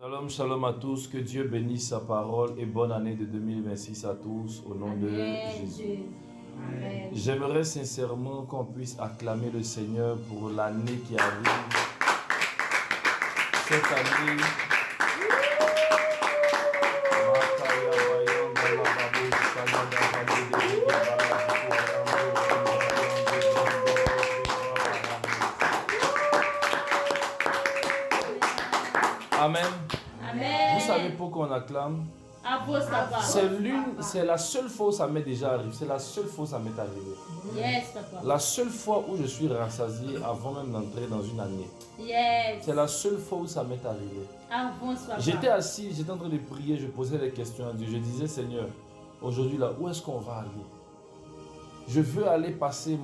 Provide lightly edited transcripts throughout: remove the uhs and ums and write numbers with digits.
Shalom, shalom à tous, que Dieu bénisse sa parole et bonne année de 2026 à tous au nom de Jésus. Amen. J'aimerais sincèrement qu'on puisse acclamer le Seigneur pour l'année qui arrive. Cette année, Amen. Amen. Vous savez pourquoi on acclame? Papa. C'est la seule fois où ça m'est déjà arrivé. C'est la seule fois où ça m'est arrivé. Yes, Papa. La seule fois où je suis rassasié avant même d'entrer dans une année. Yes. C'est la seule fois où ça m'est arrivé. Avance, Papa. J'étais assis, j'étais en train de prier, je posais des questions à Dieu. Je disais, Seigneur, aujourd'hui là, où est-ce qu'on va aller? Je veux aller passer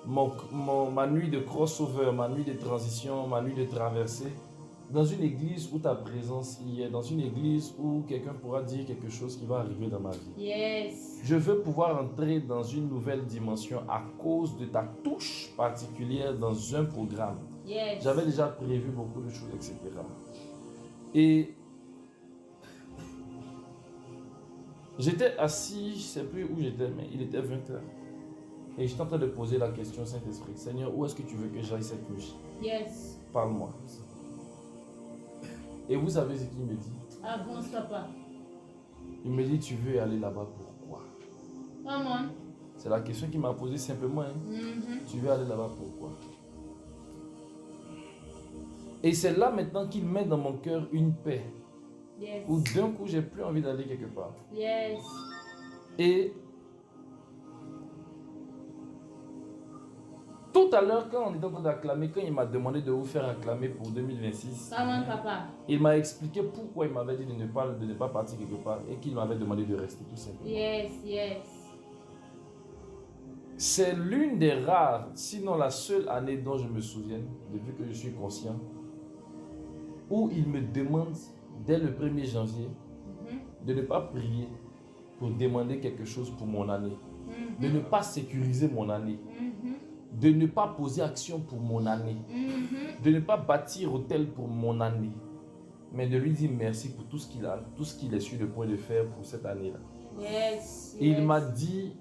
ma nuit de crossover, ma nuit de transition, ma nuit de traversée dans une église où ta présence y est, dans une église où quelqu'un pourra dire quelque chose qui va arriver dans ma vie. Yes. Je veux pouvoir entrer dans une nouvelle dimension à cause de ta touche particulière dans un programme. Yes. J'avais déjà prévu beaucoup de choses, etc. Et j'étais assis, je ne sais plus où j'étais, mais il était 20h. Et j'étais en train de poser la question au Saint-Esprit. Seigneur, où est-ce que tu veux que j'aille cette nuit? Yes. Parle-moi. Et vous savez ce qu'il me dit? Avance, Papa. Il me dit, tu veux aller là-bas, pourquoi? Come on. C'est la question qu'il m'a posée simplement. Tu veux aller là-bas, pourquoi? Et c'est là maintenant qu'il met dans mon cœur une paix. Yes. Où d'un coup, j'ai plus envie d'aller quelque part. Yes. Et tout à l'heure, quand on était en train d'acclamer, quand il m'a demandé de vous faire acclamer pour 2026, Come on, Papa. il m'a expliqué pourquoi il m'avait dit de ne pas partir quelque part et qu'il m'avait demandé de rester tout simplement. Yes, yes. C'est l'une des rares, sinon la seule année dont je me souviens, depuis que je suis conscient, où il me demande, dès le 1er janvier, de ne pas prier pour demander quelque chose pour mon année, de ne pas sécuriser mon année, de ne pas poser action pour mon année, de ne pas bâtir hôtel pour mon année, mais de lui dire merci pour tout ce qu'il a, tout ce qu'il est sur le point de faire pour cette année-là. Yes. Et il m'a dit,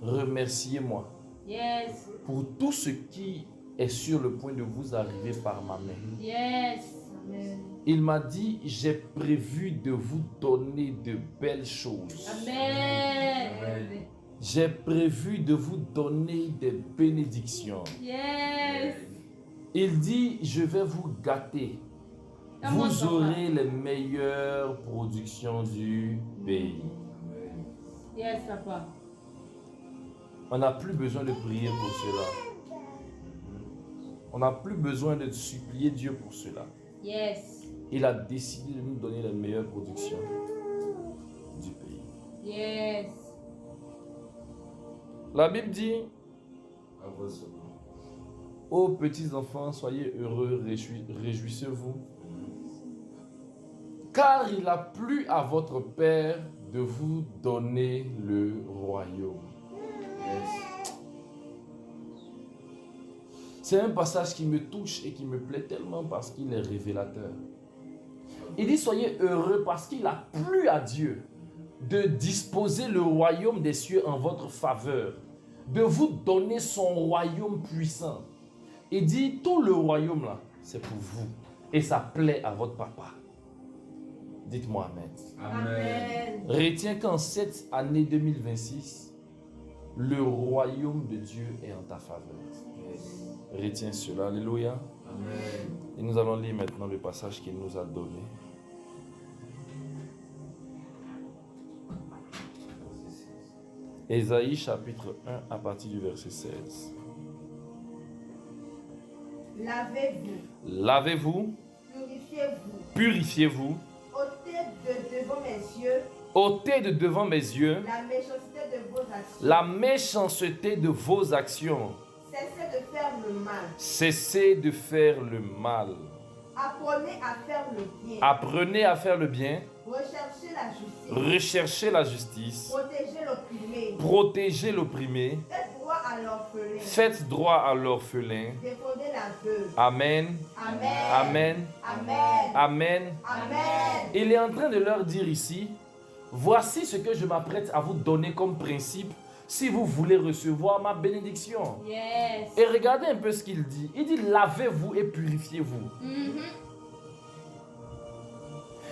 remerciez-moi Yes. pour tout ce qui est sur le point de vous arriver par ma main. Yes. Amen. Il m'a dit, j'ai prévu de vous donner de belles choses. Amen. J'ai prévu de vous donner des bénédictions. Yes. Il dit, je vais vous gâter. Vous aurez les meilleures productions du pays. Yes, Papa. On n'a plus besoin de prier pour cela. On n'a plus besoin de supplier Dieu pour cela. Yes. Il a décidé de nous donner les meilleures productions du pays. Yes. La Bible dit, ô petits enfants, soyez heureux, réjouissez-vous, car il a plu à votre Père de vous donner le royaume. C'est un passage qui me touche et qui me plaît tellement parce qu'il est révélateur. Il dit, soyez heureux parce qu'il a plu à Dieu de disposer le royaume des cieux en votre faveur, de vous donner son royaume puissant. Il dit, tout le royaume là, c'est pour vous. Et ça plaît à votre papa. Dites-moi Amen. Amen. Retiens qu'en cette année 2026, le royaume de Dieu est en ta faveur. Retiens cela. Alléluia. Amen. Et nous allons lire maintenant le passage qu'il nous a donné. Ésaïe chapitre 1 à partir du verset 16. Lavez-vous, Lavez-vous, purifiez-vous, purifiez-vous, ôtez de devant mes yeux ôtez de devant mes yeux la méchanceté de vos actions. la méchanceté de vos actions. Cessez de faire le mal. Cessez de faire le mal. Apprenez à faire le bien. Apprenez à faire le bien. Recherchez la justice. Recherchez la justice. Protégez l'opprimé. Protégez l'opprimé. Faites droit à l'orphelin. Faites droit à l'orphelin. Défendez la veuve. Amen. Amen. Amen. Amen. Amen. Il est en train de leur dire ici, voici ce que je m'apprête à vous donner comme principe si vous voulez recevoir ma bénédiction. Yes. Et regardez un peu ce qu'il dit. Il dit, lavez-vous et purifiez-vous. Mhm.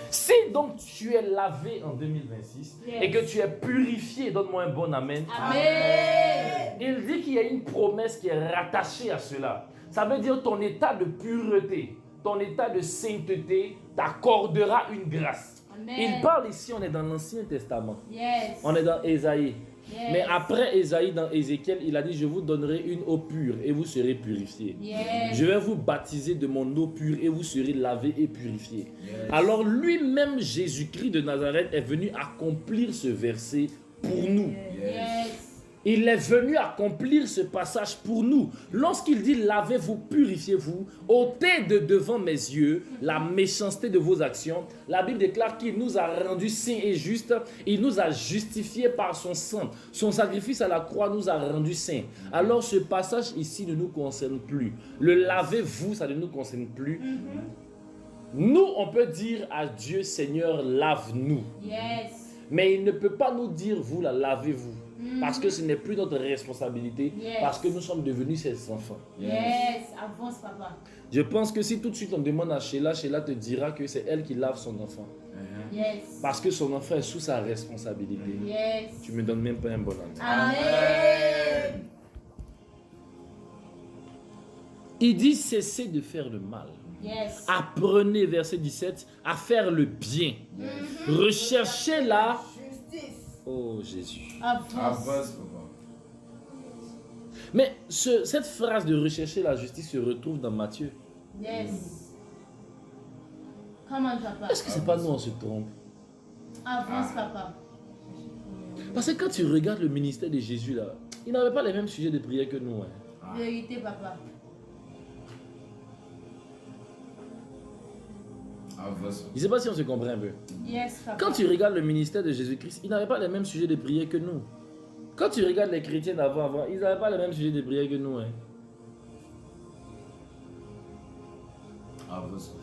Si donc tu es lavé en 2026 Yes. et que tu es purifié, donne-moi un bon amen. Amen. Il dit qu'il y a une promesse qui est rattachée à cela. Ça veut dire ton état de pureté, ton état de sainteté t'accordera une grâce. Amen. Il parle ici, on est dans l'Ancien Testament. Yes. On est dans Ésaïe. Yes. Mais après Ésaïe, dans Ézéchiel, il a dit, je vous donnerai une eau pure et vous serez purifiés. Yes. Je vais vous baptiser de mon eau pure et vous serez lavés et purifiés. Yes. Alors lui-même, Jésus-Christ de Nazareth, est venu accomplir ce verset pour nous. Yes. Il est venu accomplir ce passage pour nous. Lorsqu'il dit lavez-vous, purifiez-vous, ôtez de devant mes yeux la méchanceté de vos actions, la Bible déclare qu'il nous a rendus saints et justes. Il nous a justifiés par son sang. Son sacrifice à la croix nous a rendus saints. Alors ce passage ici ne nous concerne plus. Le lavez-vous, ça ne nous concerne plus. Nous, on peut dire à Dieu, Seigneur, lave-nous. Yes. Mais il ne peut pas nous dire, vous, la lavez-vous. Parce que ce n'est plus notre responsabilité. Yes. Parce que nous sommes devenus ses enfants. Yes. Avance, papa. Je pense que si tout de suite on demande à Sheila, Sheila te dira que c'est elle qui lave son enfant. Yes. Parce que son enfant est sous sa responsabilité. Yes. Tu me donnes même pas un bon amen. Amen. Il dit cessez de faire le mal. Yes. Apprenez, verset 17, à faire le bien. Recherchez la... Justice. Oh Jésus. Avance. Avance, papa. Mais cette phrase de rechercher la justice se retrouve dans Matthieu. Yes. Come on, papa. Est-ce que c'est pas nous on se trompe? Avance, papa. Parce que quand tu regardes le ministère de Jésus là, il n'avait pas les mêmes sujets de prière que nous. Hein. Vérité, papa. Avance. Je ne sais pas si on se comprend un peu. Yes, papa. Quand tu regardes le ministère de Jésus-Christ, il n'avait pas les mêmes sujets de prière que nous. Quand tu regardes les chrétiens d'avant, ils n'avaient pas les mêmes sujets de prière que nous. Hein. Avance.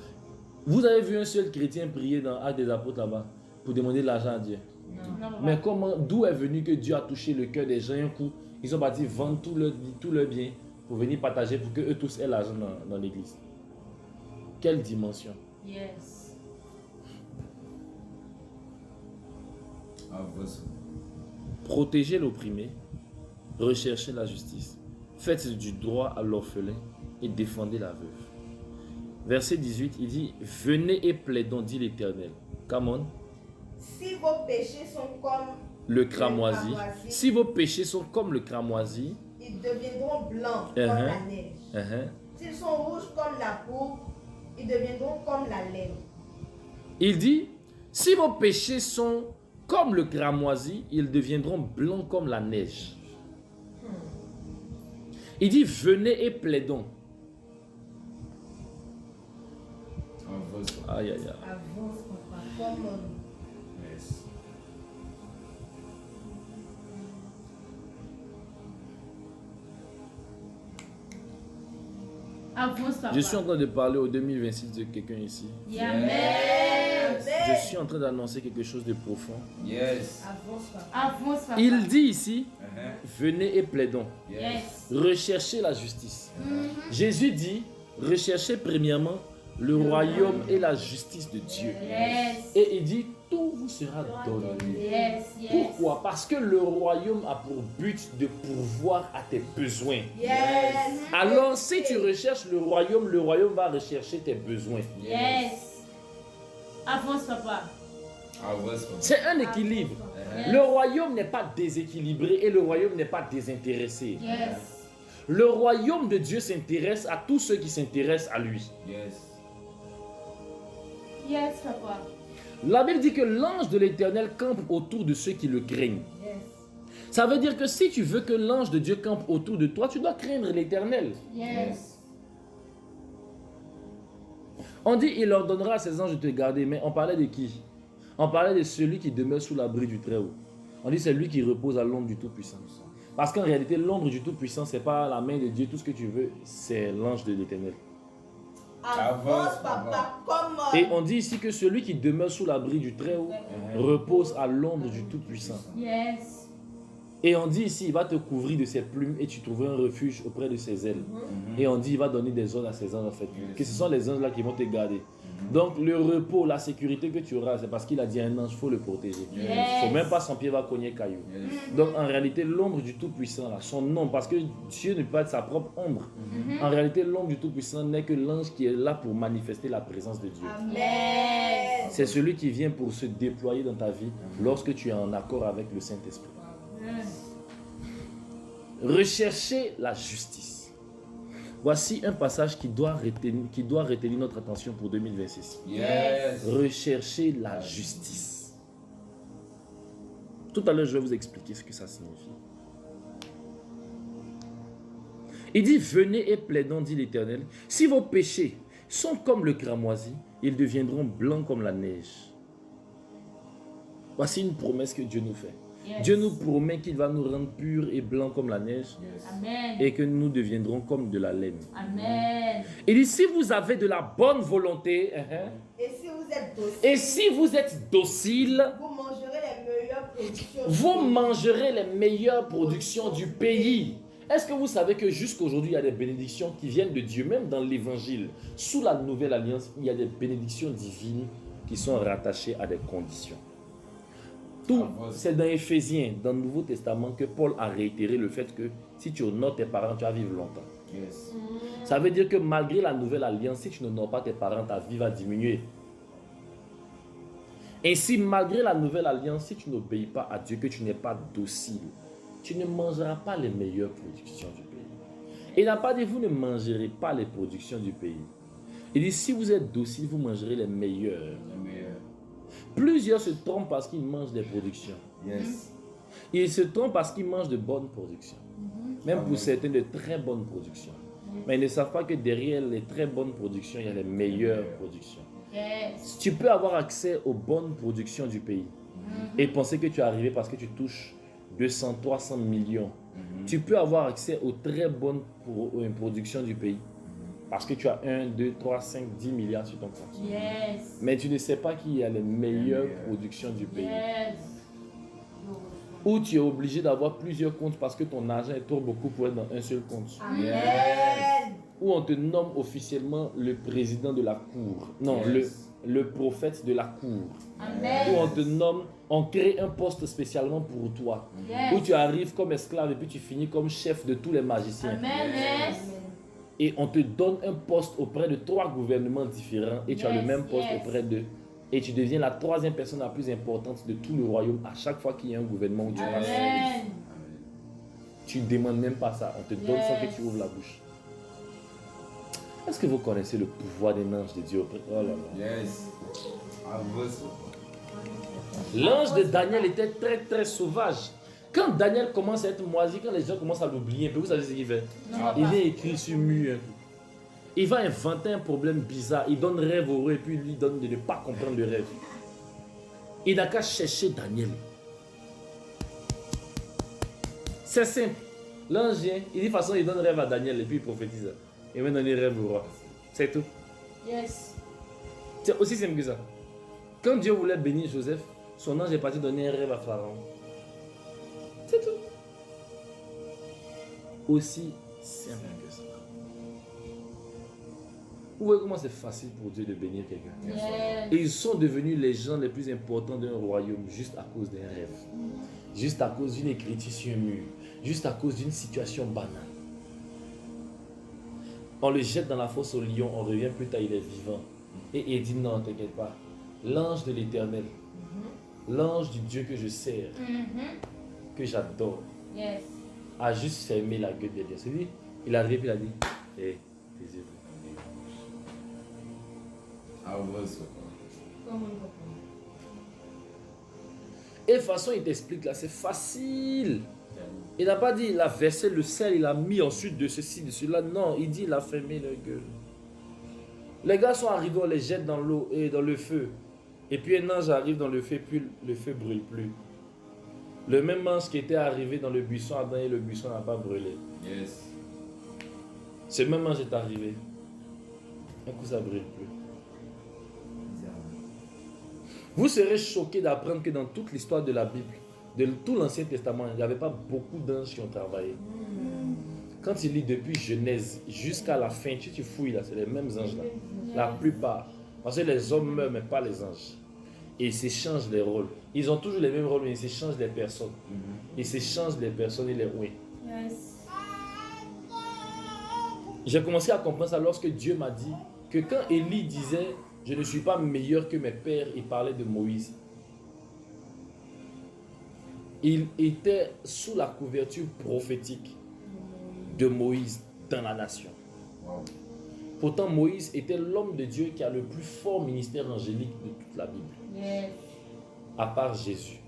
Vous avez vu un seul chrétien prier dans Actes des Apôtres là-bas pour demander de l'argent à Dieu. Non, papa. Mais comment, d'où est venu que Dieu a touché le cœur des gens un coup? Ils sont partis vendre tout leur bien pour venir partager pour qu'eux tous aient l'argent dans l'église. Quelle dimension? Yes. Avance. Protégez l'opprimé, recherchez la justice, faites du droit à l'orphelin et défendez la veuve. Verset 18, il dit, venez et plaidons, dit l'Éternel. Come on. Si vos péchés sont comme Le cramoisi. Le cramoisi. Si vos péchés sont comme le cramoisi, ils deviendront blancs comme Uh-huh. la neige. uh-huh, S'ils sont rouges comme la pourpre, ils deviendront comme la laine. il dit, si vos péchés sont comme le cramoisi, ils deviendront blancs comme la neige. Il dit, venez et plaidons. Avance. Aïe, aïe, aïe. Avance, papa. Comme Yes. Avance, papa. Je suis en train de parler au 2026 de quelqu'un ici. Amen. Je suis en train d'annoncer quelque chose de profond. Yes. avance, papa. Avance, papa. Il dit ici, Uh-huh. venez et plaidons. Yes. Recherchez la justice. Jésus dit, recherchez premièrement le royaume et la justice de Dieu. Yes. Et il dit, tout vous sera donné. Yes. Yes. Pourquoi? Parce que le royaume a pour but de pourvoir à tes besoins. Yes. Alors, si tu recherches le royaume va rechercher tes besoins. Yes. Avance, papa. Avance, papa. C'est un équilibre. Uh-huh. Le royaume n'est pas déséquilibré et le royaume n'est pas désintéressé. Yes. Le royaume de Dieu s'intéresse à tous ceux qui s'intéressent à lui. Yes. Yes, papa. La Bible dit que l'ange de l'Éternel campe autour de ceux qui le craignent. Yes. Ça veut dire que si tu veux que l'ange de Dieu campe autour de toi, tu dois craindre l'Éternel. Yes. On dit, il ordonnera à ses anges de te garder, mais on parlait de qui? On parlait de celui qui demeure sous l'abri du Très-Haut. On dit, c'est lui qui repose à l'ombre du Tout-Puissant. Parce qu'en réalité, l'ombre du Tout-Puissant, ce n'est pas la main de Dieu. Tout ce que tu veux, c'est l'ange de l'Éternel. Avance, papa, comme... Et on dit ici que celui qui demeure sous l'abri du Très-Haut repose à l'ombre du Tout-Puissant. Yes. Et on dit ici, il va te couvrir de ses plumes et tu trouveras un refuge auprès de ses ailes. Et on dit, il va donner des ordres à ses anges en fait. Que ce sont les anges là qui vont te garder. Donc le repos, la sécurité que tu auras, c'est parce qu'il a dit à un ange, il faut le protéger. Il ne faut même pas son pied va cogner caillou. Donc en réalité, l'ombre du Tout-Puissant, là, son nom, parce que Dieu ne peut pas être sa propre ombre. En réalité, l'ombre du Tout-Puissant n'est que l'ange qui est là pour manifester la présence de Dieu. Amen. C'est celui qui vient pour se déployer dans ta vie lorsque tu es en accord avec le Saint-Esprit. Recherchez la justice. Voici un passage qui doit retenir notre attention pour 2026. Yes. Recherchez la justice. Tout à l'heure, je vais vous expliquer ce que ça signifie. Il dit, venez et plaidons, dit l'Éternel. Si vos péchés sont comme le cramoisi, ils deviendront blancs comme la neige. Voici une promesse que Dieu nous fait. Yes. Dieu nous promet qu'il va nous rendre purs et blancs comme la neige Amen. et que nous deviendrons comme de la laine. Amen. Il dit, si vous avez de la bonne volonté, Et si vous êtes docile, et si vous êtes docile, vous mangerez les meilleures productions. vous mangerez les meilleures productions du pays. Est-ce que vous savez que jusqu'aujourd'hui, il y a des bénédictions qui viennent de Dieu, même dans l'évangile, sous la nouvelle alliance, il y a des bénédictions divines qui sont rattachées à des conditions. Tout, c'est dans Éphésiens, dans le Nouveau Testament, que Paul a réitéré le fait que si tu honores tes parents, tu vas vivre longtemps. Yes. Ça veut dire que malgré la nouvelle alliance, si tu n'honores pas tes parents, ta vie va diminuer. Ainsi, malgré la nouvelle alliance, si tu n'obéis pas à Dieu, que tu n'es pas docile, tu ne mangeras pas les meilleures productions du pays. Il n'a pas dit, vous ne mangerez pas les productions du pays. Il dit, si vous êtes docile, vous mangerez les meilleures. Le meilleur. Plusieurs se trompent parce qu'ils mangent des productions. Yes. Ils se trompent parce qu'ils mangent de bonnes productions. Même pour certains, de très bonnes productions. Mais ils ne savent pas que derrière les très bonnes productions, il y a les meilleures productions. Yes. Tu peux avoir accès aux bonnes productions du pays et penser que tu es arrivé parce que tu touches 200, 300 millions. Tu peux avoir accès aux très bonnes productions du pays parce que tu as 1, 2, 3, 5, 10 milliards sur ton compte. Yes. Mais tu ne sais pas qu'il y a les meilleures productions du pays. Yes. Ou tu es obligé d'avoir plusieurs comptes parce que ton argent est trop beaucoup pour être dans un seul compte. Amen. Où on te nomme officiellement le président de la cour. Non, le prophète de la cour. Amen. Où on te nomme, on crée un poste spécialement pour toi. Où Yes. tu arrives comme esclave et puis tu finis comme chef de tous les magiciens. Amen. Yes. Et on te donne un poste auprès de 3 gouvernements différents et tu as le Yes, même poste yes. auprès d'eux. Et tu deviens la 3e personne la plus importante de tout le royaume à chaque fois qu'il y a un gouvernement où tu passes. Amen. Tu ne demandes même pas ça, on te donne sans que Yes. tu ouvres la bouche. Est-ce que vous connaissez le pouvoir des anges de Dieu? Oh là là. Yes. Avance. L'ange de Daniel était très très sauvage. Quand Daniel commence à être moisi, quand les gens commencent à l'oublier, vous savez ce qu'il fait? Il vient écrire sur mur. Il va inventer un problème bizarre. Il donne rêve au roi et puis il lui donne de ne pas comprendre le rêve. Il n'a qu'à chercher Daniel. C'est simple. L'ange vient, il dit de toute façon il donne rêve à Daniel et puis il prophétise. Il va donner rêve au roi. C'est tout. Yes. C'est aussi simple que ça. Quand Dieu voulait bénir Joseph, son ange est parti donner un rêve à Pharaon. C'est tout. Aussi simple que ça. Vous voyez comment c'est facile pour Dieu de bénir quelqu'un. Yes. Et ils sont devenus les gens les plus importants d'un royaume juste à cause d'un rêve. Juste à cause d'une écriture sur un mur. Juste à cause d'une situation banale. On le jette dans la fosse au lion, on revient plus tard, il est vivant. Et il dit non, t'inquiète pas. L'ange de l'Éternel, l'ange du Dieu que je sers, que j'adore, Yes. a juste fermé la gueule des dieux. C'est-à-dire, il arrive, il a dit, hé, taisez-vous. Avance. Et de toute façon, il t'explique là, c'est facile. Il n'a pas dit, il a versé le sel, il a mis ensuite de ceci, de cela. Non, il dit, il a fermé leur gueule. Les gars sont arrivés, on les jette dans l'eau et dans le feu. Et puis un ange arrive dans le feu, puis le feu ne brûle plus. Le même ange qui était arrivé dans le buisson Adam et le buisson n'a pas brûlé. Yes. Ce même ange est arrivé. Un coup, ça brille plus. Vous serez choqués d'apprendre que dans toute l'histoire de la Bible, de tout l'Ancien Testament, il n'y avait pas beaucoup d'anges qui ont travaillé. Quand tu lis depuis Genèse jusqu'à la fin, tu fouilles là, c'est les mêmes anges là. La plupart. Parce que les hommes meurent, mais pas les anges. Et ils s'échangent les rôles. Ils ont toujours les mêmes rôles, mais ils s'échangent les personnes. Ils s'échangent les personnes et les oui. Yes. J'ai commencé à comprendre ça lorsque Dieu m'a dit que quand Élie disait « Je ne suis pas meilleur que mes pères », il parlait de Moïse. Il était sous la couverture prophétique de Moïse dans la nation. Pourtant, Moïse était l'homme de Dieu qui a le plus fort ministère angélique de toute la Bible. Yes. À part Jésus.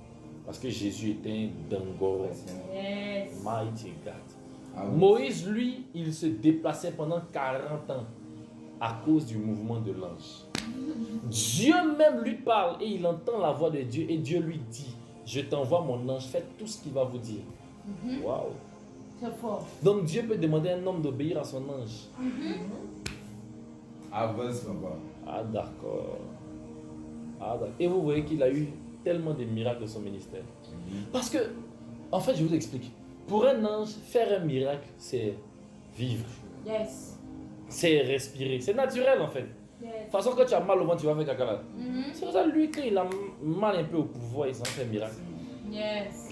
Parce que Jésus était un dangoro. Yes. Mighty God. Moïse, lui, il se déplaçait pendant 40 ans à cause du mouvement de l'ange. Dieu même lui parle et il entend la voix de Dieu et Dieu lui dit, je t'envoie mon ange, faites tout ce qu'il va vous dire. Waouh. C'est fort. Donc Dieu peut demander à un homme d'obéir à son ange. Avance, papa. Ah d'accord. Ah, d'accord. Et vous voyez qu'il a eu tellement de miracles de son ministère. Parce que, en fait, je vous explique. Pour un ange, faire un miracle, c'est vivre. Yes. C'est respirer. C'est naturel en fait. De Yes. toute façon, quand tu as mal au ventre, tu vas faire caca là. C'est pour ça, lui, quand il a mal un peu au pouvoir, il s'en fait un miracle. Yes.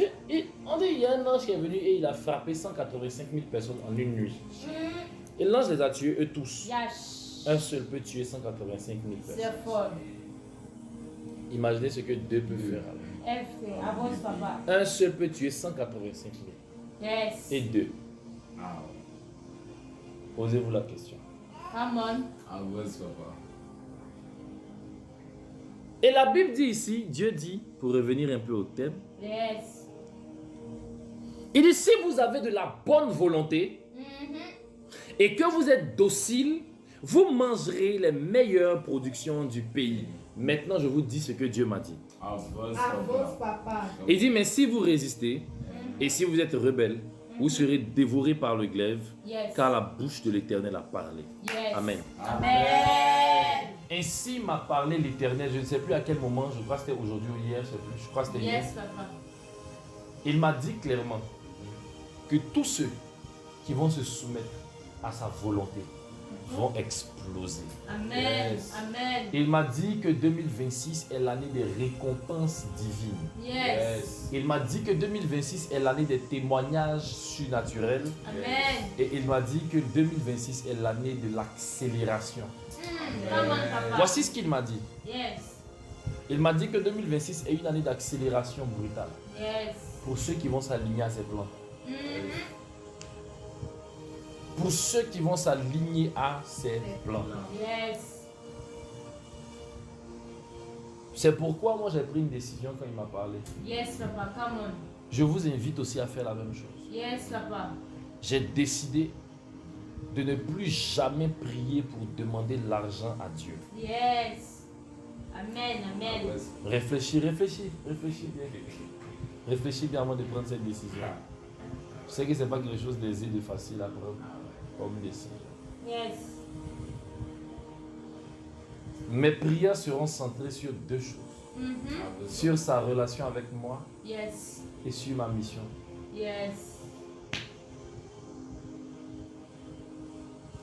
On dit, il y a un ange qui est venu et il a frappé 185 000 personnes en une nuit. Et l'ange les a tués, eux tous. Yes. Un seul peut tuer 185 000 personnes. C'est fort. Imaginez ce que deux peuvent faire. FT. Avance, papa. Un seul peut tuer 185 000. Yes. Et deux. Posez-vous la question. Come on. Avance, papa. Et la Bible dit ici, Dieu dit, pour revenir un peu au thème, Yes. il dit, si vous avez de la bonne volonté et que vous êtes docile, vous mangerez les meilleures productions du pays. Maintenant, je vous dis ce que Dieu m'a dit. Avance, Avance, papa. papa. Il dit, mais si vous résistez et si vous êtes rebelle, vous serez dévorés par le glaive, Yes. car la bouche de l'Éternel a parlé. Yes. Amen. Amen. Ainsi m'a parlé l'Éternel, je ne sais plus à quel moment, je crois que c'était aujourd'hui ou hier, je crois que c'était hier. Yes, papa. Il m'a dit clairement que tous ceux qui vont se soumettre à sa volonté vont exploser. Amen. Yes. Amen. Il m'a dit que 2026 est l'année des récompenses divines. Yes. Il m'a dit que 2026 est l'année des témoignages surnaturels. Amen. Et il m'a dit que 2026 est l'année de l'accélération. Come on, papa. Voici ce qu'il m'a dit. Yes. Il m'a dit que 2026 est une année d'accélération brutale Yes. pour ceux qui vont s'aligner à ses plans. Pour ceux qui vont s'aligner à ses plans. Yes. C'est pourquoi moi j'ai pris une décision quand il m'a parlé. Yes, papa. Come on. Je vous invite aussi à faire la même chose. Yes, papa. J'ai décidé de ne plus jamais prier pour demander l'argent à Dieu. Yes. Amen. Amen. Avance. Réfléchis bien. Réfléchis bien avant de prendre cette décision. Je sais que ce n'est pas quelque chose d'aisé, de facile à prendre comme décision. Yes. Mes prières seront centrées sur deux choses. Avance. Sur sa relation avec moi Yes. et sur ma mission. Yes.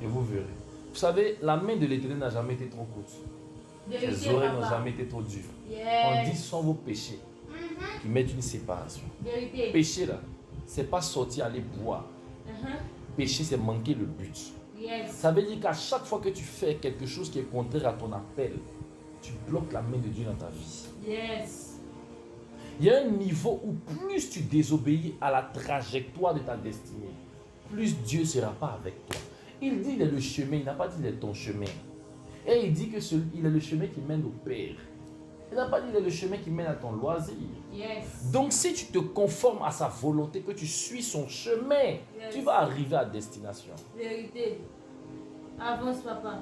Et vous verrez. Vous savez, la main de l'Éternel n'a jamais été trop courte. Vérité, Ses oreilles n'ont papa. jamais été trop dures. On dit Yes. sont vos péchés qui mettent une séparation. Vérité. Péché là, c'est pas sortir aller boire. Péché, c'est manquer le but. Yes. Ça veut dire qu'à chaque fois que tu fais quelque chose qui est contraire à ton appel, tu bloques la main de Dieu dans ta vie. Yes. Il y a un niveau où plus tu désobéis à la trajectoire de ta destinée, plus Dieu ne sera pas avec toi. Il dit il est le chemin, il n'a pas dit il est ton chemin. Et il dit que il est le chemin qui mène au Père. Il n'a pas dit il est le chemin qui mène à ton loisir. Yes. Donc si tu te conformes à sa volonté, que tu suis son chemin, tu vas arriver à destination. Vérité. Avance, papa.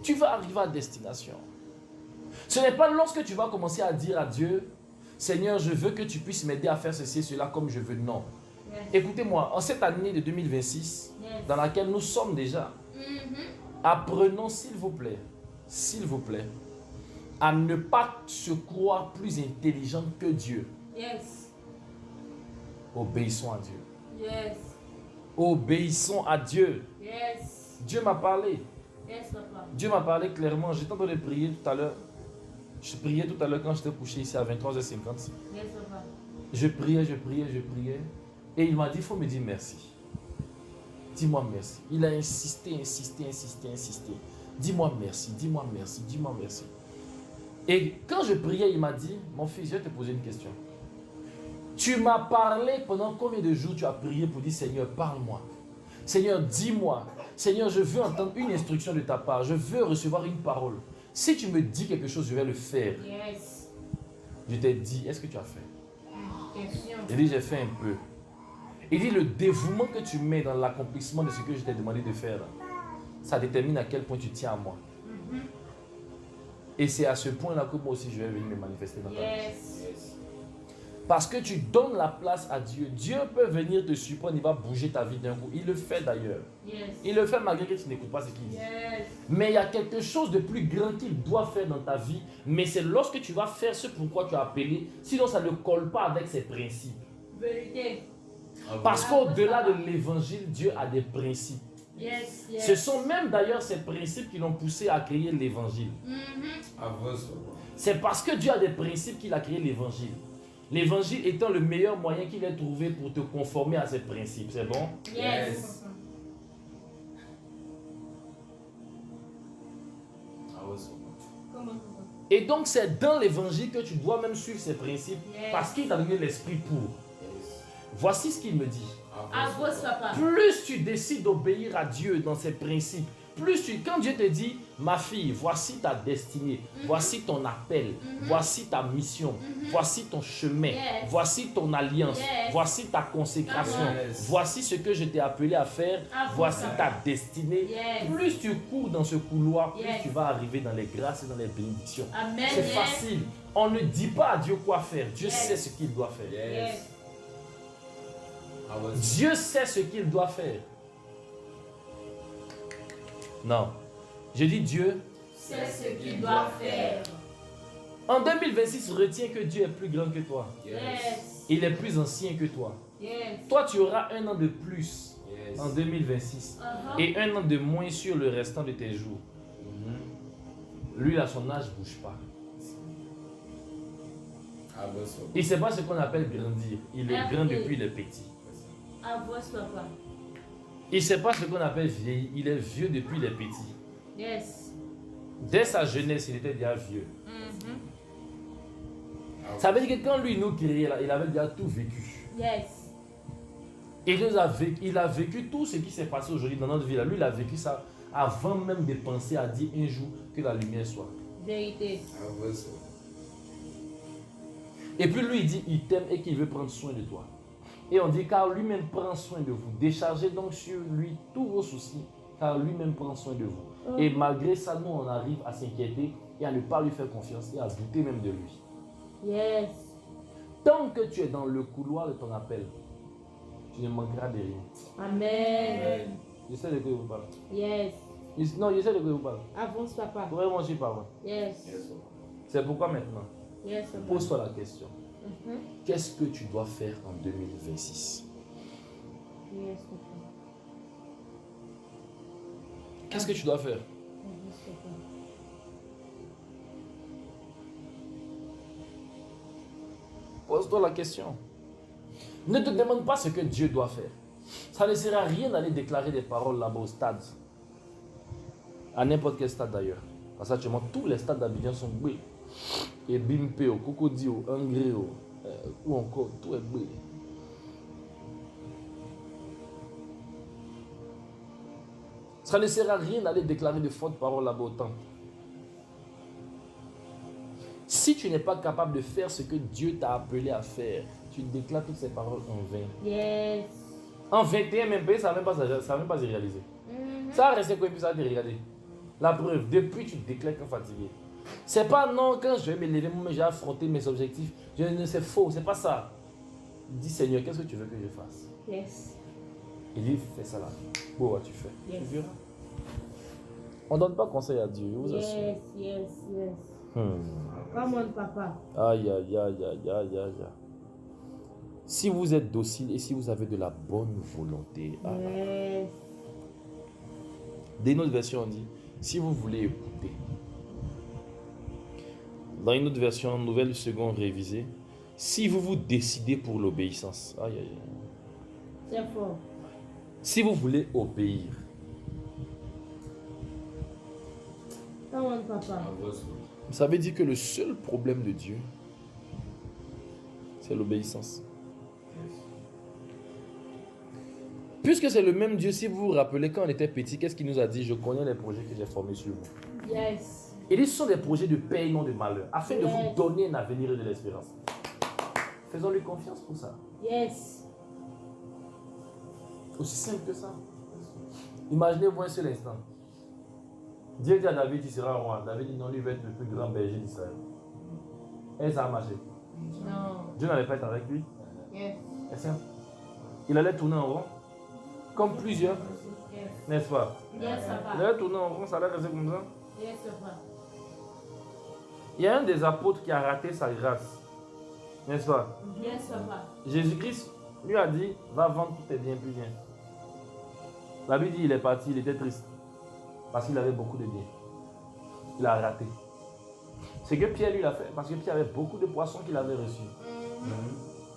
Tu vas arriver à destination. Ce n'est pas lorsque tu vas commencer à dire à Dieu, Seigneur, je veux que tu puisses m'aider à faire ceci et cela comme je veux. Non. Yes. Écoutez-moi, en cette année de 2026, Yes. dans laquelle nous sommes déjà, Apprenons, s'il vous plaît, à ne pas se croire plus intelligent que Dieu. Yes. Obéissons à Dieu. Yes. Obéissons à Dieu. Yes. Dieu m'a parlé. Yes, papa. Dieu m'a parlé clairement. J'étais en train de prier tout à l'heure. Je priais tout à l'heure quand j'étais couché ici à 23h50. Yes, papa. Je priais. Et il m'a dit, il faut me dire merci. Dis-moi merci. Il a insisté. Dis-moi merci. Et quand je priais, il m'a dit, mon fils, je vais te poser une question. Tu m'as parlé pendant combien de jours tu as prié pour dire, Seigneur, parle-moi. Seigneur, dis-moi. Seigneur, je veux entendre une instruction de ta part. Je veux recevoir une parole. Si tu me dis quelque chose, je vais le faire. Yes. Je t'ai dit, est-ce que tu as fait? Question. Il dit, j'ai fait un peu. Il dit, le dévouement que tu mets dans l'accomplissement de ce que je t'ai demandé de faire, ça détermine à quel point tu tiens à moi. Et c'est à ce point-là que moi aussi je vais venir me manifester dans ta vie. Yes. Parce que tu donnes la place à Dieu. Dieu peut venir te surprendre, il va bouger ta vie d'un coup. Il le fait d'ailleurs. Yes. Il le fait malgré que tu n'écoutes pas ce qu'il dit. Yes. Mais il y a quelque chose de plus grand qu'il doit faire dans ta vie. Mais c'est lorsque tu vas faire ce pourquoi tu as appelé. Sinon ça ne colle pas avec ses principes. Vérité. Parce qu'au-delà de l'évangile, Dieu a des principes. Yes. Yes. Ce sont même d'ailleurs ces principes qui l'ont poussé à créer l'évangile. Avance, papa. C'est parce que Dieu a des principes qu'il a créé l'évangile. L'évangile étant le meilleur moyen qu'il ait trouvé pour te conformer à ses principes. C'est bon? Yes. Avance, papa. Comment, papa? Et donc c'est dans l'évangile que tu dois même suivre ses principes. Yes. Parce qu'il t'a donné l'esprit pour. Yes. Voici ce qu'il me dit. Avance, papa. Plus tu décides d'obéir à Dieu dans ses principes, quand Dieu te dit, ma fille, voici ta destinée, voici ton appel, voici ta mission, voici ton chemin, Yes. voici ton alliance, Yes. voici ta consécration, Yes. voici ce que je t'ai appelé à faire, Avance. voici ta destinée. Yes. Plus tu cours dans ce couloir, plus Yes. tu vas arriver dans les grâces et dans les bénédictions. Amen. C'est Yes. facile. On ne dit pas à Dieu quoi faire. Dieu Yes. sait ce qu'il doit faire. Yes. Avance. Dieu sait ce qu'il doit faire. Non. Je dis Dieu. C'est ce qu'il doit faire. En 2026, retiens que Dieu est plus grand que toi. Yes. Il est plus ancien que toi. Yes. Toi, tu auras un an de plus Yes. en 2026 Uh-huh. et un an de moins sur le restant de tes jours. Lui, à son âge, ne bouge pas. Avance, papa. Il ne sait pas ce qu'on appelle grandir. Il est grand depuis le petit. Avance, papa. Il ne sait pas ce qu'on appelle vieillir. Il est vieux depuis les petits. Yes. Dès sa jeunesse, il était déjà vieux. Avance. Ça veut dire que quand lui nous créait, là, il avait déjà tout vécu. Yes. Et il a vécu tout ce qui s'est passé aujourd'hui dans notre vie. Là. Lui, il a vécu ça avant même de penser à dire un jour que la lumière soit. Vérité. Avance, papa. Et puis lui, il dit il t'aime et qu'il veut prendre soin de toi. Et on dit car lui-même prend soin de vous. Déchargez donc sur lui tous vos soucis, car lui-même prend soin de vous. Et malgré ça, nous, on arrive à s'inquiéter et à ne pas lui faire confiance et à douter même de lui. Yes. Tant que tu es dans le couloir de ton appel, tu ne manqueras de rien. Amen. Je sais de quoi je vous parle. Yes. Non, je sais de quoi je vous parle. Avance, papa. Vraiment, je suis pas vrai. Yes. Yes, papa. C'est pourquoi maintenant, Yes, papa. pose-toi la question. Qu'est-ce que tu dois faire en 2026? Yes, papa. Qu'est-ce que tu dois faire? Avance, papa. Pose-toi la question. Ne te demande pas ce que Dieu doit faire. Ça ne sert à rien d'aller déclarer des paroles là-bas au stade. À n'importe quel stade d'ailleurs. Parce que actuellement, tous les stades d'Abidjan sont boués. Et Bimpeo, Cocodie, Angréo, ou encore, tout est boué. Ça ne sert à rien d'aller déclarer de fortes paroles là-bas au temple. Si tu n'es pas capable de faire ce que Dieu t'a appelé à faire, tu déclares toutes ces paroles en vain. Yes. En 21 même pays, ça ne va même pas se réaliser. Ça va rester quoi et puis ça va te regarder. La preuve, depuis tu déclares qu'un fatigué. C'est pas non, quand je vais me lever, moi j'ai affronté mes objectifs. C'est faux, c'est pas ça. Dis Seigneur, qu'est-ce que tu veux que je fasse? Yes. Il dit, fais ça là. Bon, tu fais. Yes. Tu verras. On ne donne pas conseil à Dieu, je vous assure. Yes. Hmm. Come on, papa. Aïe. Si vous êtes docile et si vous avez de la bonne volonté, Yes. dans une autre version, on dit, si vous voulez écouter. Dans une autre version, nouvelle seconde révisée, si vous vous décidez pour l'obéissance. Aïe. C'est fort. Si vous voulez obéir. Come on, papa. Ça veut dire que le seul problème de Dieu, c'est l'obéissance. Puisque c'est le même Dieu, si vous vous rappelez, quand on était petit, qu'est-ce qu'il nous a dit? Je connais les projets que j'ai formés sur vous. Yes. Et ce sont des projets de paix et non de malheur, afin de Yes. vous donner un avenir et de l'espérance. Faisons-lui confiance pour ça. Yes. Aussi simple que ça. Imaginez-vous un seul instant. Dieu dit à David, tu seras roi. David dit non, lui va être le plus grand berger d'Israël. Et ça a marché. Non. Dieu n'allait pas être avec lui. Yes. C'est simple. Il allait tourner en rond. Comme plusieurs, Yes. n'est-ce pas? Yes, Il papa. allait tourner en rond, ça allait rester comme ça. Yes, papa. Il y a un des apôtres qui a raté sa grâce. N'est-ce pas? Yes, papa. Jésus-Christ lui a dit, va vendre tous tes biens, plus bien. La Bible dit, il est parti, il était triste. Parce qu'il avait beaucoup de biens. Il a raté. C'est que Pierre lui l'a fait, parce que Pierre avait beaucoup de poissons qu'il avait reçus.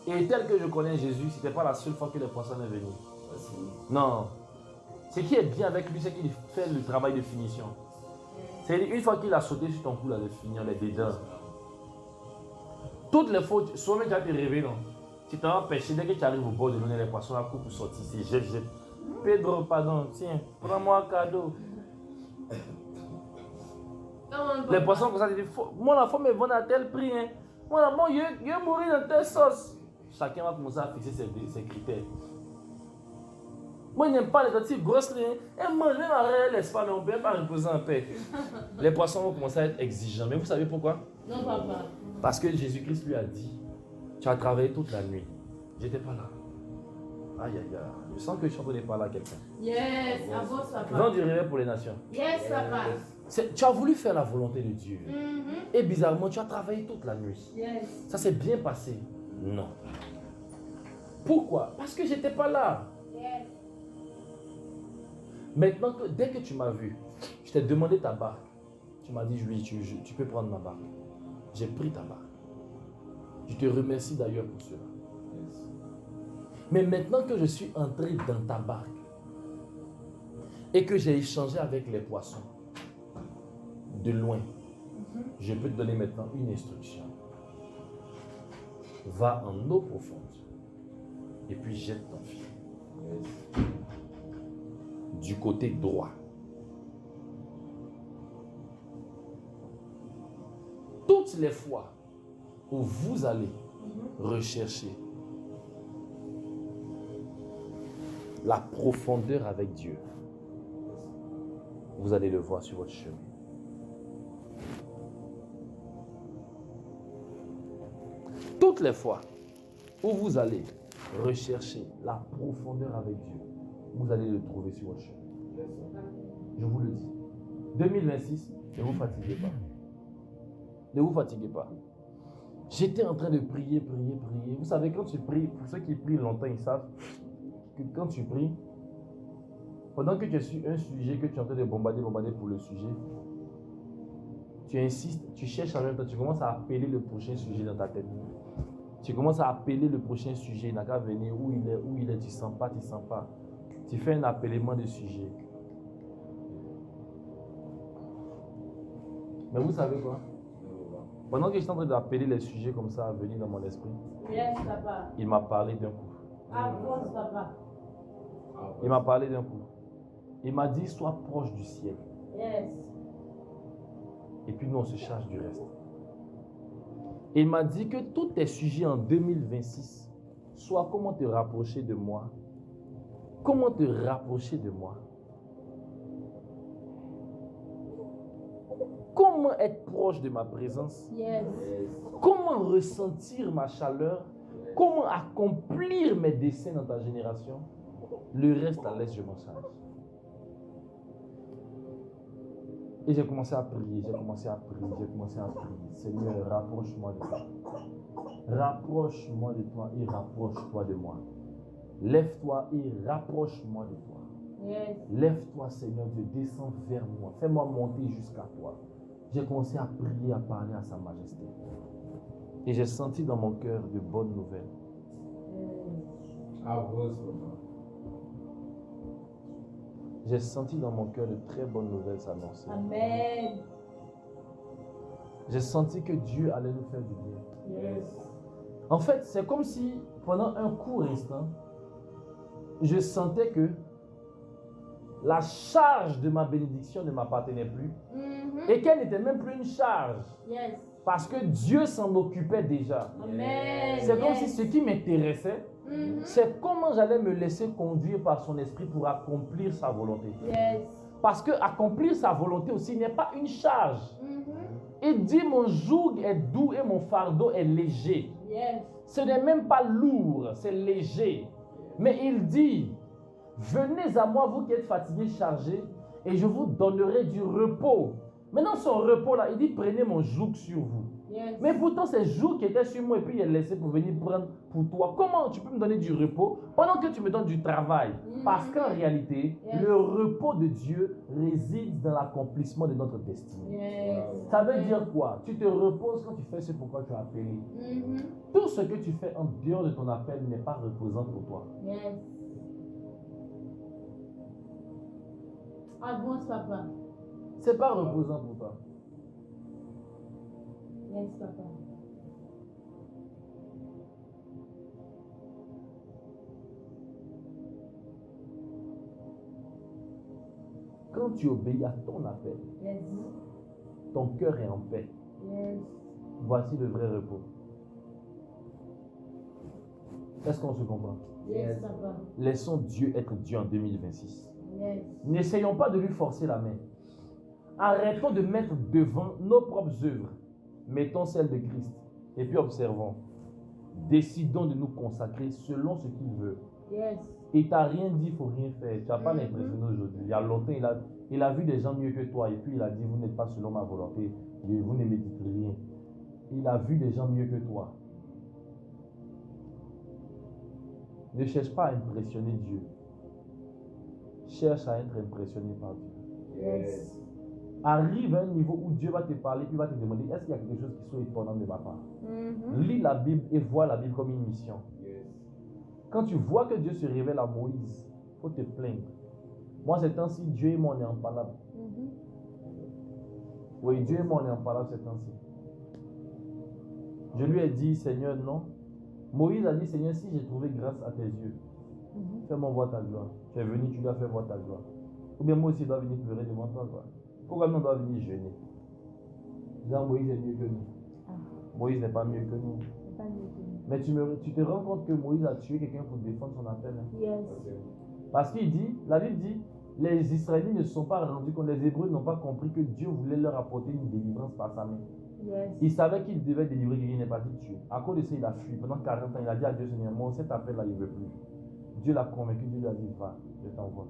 Et tel que je connais Jésus, ce n'était pas la seule fois que les poissons sont venus. Non. Ce qui est bien avec lui, c'est qu'il fait le travail de finition. C'est une fois qu'il a sauté sur ton cou, là, de finir les dedans. Toutes les fautes, souvent tu vas te réveiller, non? Tu t'en vas pêcher, dès que tu arrives au bord de l'eau, les poissons, la coupe pour sortir, c'est jette. Pedro, pardon, tiens, prends-moi un cadeau. Les poissons comme ça, tu dis, moi la femme me vend à tel prix, hein. Moi là, bon, je vais mourir dans telle sauce. Chacun va commencer à fixer ses critères. Moi, je n'aime pas les petits grosses lignes. Et mange même à l'espace, mais on ne peut pas reposer en paix. Les poissons vont commencer à être exigeants. Mais vous savez pourquoi? Non, papa. Parce que Jésus-Christ lui a dit, tu as travaillé toute la nuit. J'étais pas là. Aïe. Je sens que je suis en train de parler à quelqu'un. Yes, avance, papa. Vent du réveil pour les nations. Yes, papa. Tu as voulu faire la volonté de Dieu. Et bizarrement, tu as travaillé toute la nuit. Yes. Ça s'est bien passé? Non. Pourquoi? Parce que j'étais pas là. Yes. Maintenant, dès que tu m'as vu, je t'ai demandé ta barque. Tu m'as dit, oui, tu peux prendre ma barque. J'ai pris ta barque. Je te remercie d'ailleurs pour cela. Mais maintenant que je suis entré dans ta barque et que j'ai échangé avec les poissons de loin, je peux te donner maintenant une instruction. Va en eau profonde et puis jette ton filet. Du côté droit. Toutes les fois où vous allez rechercher la profondeur avec Dieu, vous allez le voir sur votre chemin. Toutes les fois où vous allez rechercher la profondeur avec Dieu, vous allez le trouver sur votre chemin. Je vous le dis. 2026, ne vous fatiguez pas. Ne vous fatiguez pas. J'étais en train de prier. Vous savez, quand tu pries, pour ceux qui prient longtemps, ils savent que quand tu pries, pendant que tu es sur un sujet, que tu es en train de bombarder pour le sujet, tu insistes, tu cherches en même temps, tu commences à appeler le prochain sujet dans ta tête. Tu commences à appeler le prochain sujet, il n'a qu'à venir, où il est, tu ne sens pas. Tu fais un appellement de sujet. Mais vous savez quoi? Pendant que je suis en train d'appeler les sujets comme ça à venir dans mon esprit, Yes, papa. il m'a parlé d'un coup. Avance, papa. Il m'a parlé d'un coup. Il m'a dit, sois proche du ciel. Yes. Et puis nous, on se charge du reste. Il m'a dit que tous tes sujets en 2026 soient comment te rapprocher de moi. Comment te rapprocher de moi. Comment être proche de ma présence. Yes. Comment ressentir ma chaleur. Comment accomplir mes desseins dans ta génération. Le reste, à l'aise, je m'en charge. Et j'ai commencé à prier, j'ai commencé à prier. Seigneur, rapproche-moi de toi. Rapproche-moi de toi et rapproche-toi de moi. Lève-toi et rapproche-moi de toi. Yes. Lève-toi, Seigneur Dieu, descends vers moi. Fais-moi monter jusqu'à toi. J'ai commencé à prier, à parler à sa majesté. Et j'ai senti dans mon cœur de bonnes nouvelles. Avance, papa. J'ai senti dans mon cœur de très bonnes nouvelles s'annoncer. Amen. J'ai senti que Dieu allait nous faire du bien. Yes. En fait, c'est comme si, pendant un court instant, je sentais que la charge de ma bénédiction ne m'appartenait plus et qu'elle n'était même plus une charge Yes. parce que Dieu s'en occupait déjà. Amen. C'est comme Yes. si ce qui m'intéressait, c'est comment j'allais me laisser conduire par son esprit pour accomplir sa volonté. Yes. Parce que accomplir sa volonté aussi n'est pas une charge. Il dit mon joug est doux et mon fardeau est léger. Yes. Ce n'est même pas lourd, c'est léger. Mais il dit, venez à moi vous qui êtes fatigués, chargés, et je vous donnerai du repos. Maintenant son repos là, il dit prenez mon joug sur vous. Yes. Mais pourtant c'est joug qui était sur moi et puis il est laissé pour venir prendre pour toi. Comment tu peux me donner du repos pendant que tu me donnes du travail? Parce qu'en réalité, Yes. le repos de Dieu réside dans l'accomplissement de notre destinée. Yes. Ça veut dire quoi? Tu te reposes quand tu fais ce pourquoi tu as appelé. Tout ce que tu fais en dehors de ton appel n'est pas reposant pour toi. Yes. Avance, papa. C'est pas reposant pour toi. Yes, papa. Quand tu obéis à ton appel, Yes. ton cœur est en paix. Yes. Voici le vrai repos. Est-ce qu'on se comprend? Yes, papa. Laissons Dieu être Dieu en 2026. Yes. N'essayons pas de lui forcer la main. Arrêtons de mettre devant nos propres œuvres. Mettons celles de Christ. Et puis observons. Décidons de nous consacrer selon ce qu'il veut. Yes. Il t'a rien dit, il ne faut rien faire. Tu n'as pas l'impression aujourd'hui. Il y a longtemps, il a vu des gens mieux que toi. Et puis il a dit, vous n'êtes pas selon ma volonté. Et vous ne méditez rien. Il a vu des gens mieux que toi. Ne cherche pas à impressionner Dieu. Cherche à être impressionné par Dieu. Yes. Arrive à un niveau où Dieu va te parler, puis va te demander, est-ce qu'il y a quelque chose qui soit étonnant de ma part? Lis la Bible et vois la Bible comme une mission. Quand tu vois que Dieu se révèle à Moïse, il faut te plaindre. Moi, ces temps-ci, Dieu et moi, on est en palabre. Oui, Dieu et moi, on est en palabre ces temps-ci. Je lui ai dit, Seigneur, non. Moïse a dit, Seigneur, si j'ai trouvé grâce à tes yeux, fais-moi voir ta gloire. Tu es venu, tu dois faire voir ta gloire. Ou bien moi aussi, je dois venir pleurer devant toi. Quoi. Pourquoi nous, on doit venir jeûner? Disant, Moïse est mieux que nous. Moïse n'est pas mieux que nous. Mais tu te rends compte que Moïse a tué quelqu'un pour défendre son appel. Hein? Yes. Parce qu'il dit, la Bible dit, les Israélites ne se sont pas rendus compte, les Hébreux n'ont pas compris que Dieu voulait leur apporter une délivrance par sa main. Yes. Il savait qu'il devait délivrer quelqu'un, il n'est pas tué. À cause de ça, il a fui. Pendant 40 ans, il a dit à Dieu, Seigneur, moi, cet appel-là, il ne veut plus. Dieu l'a convaincu, Dieu lui a dit, va, je t'envoie.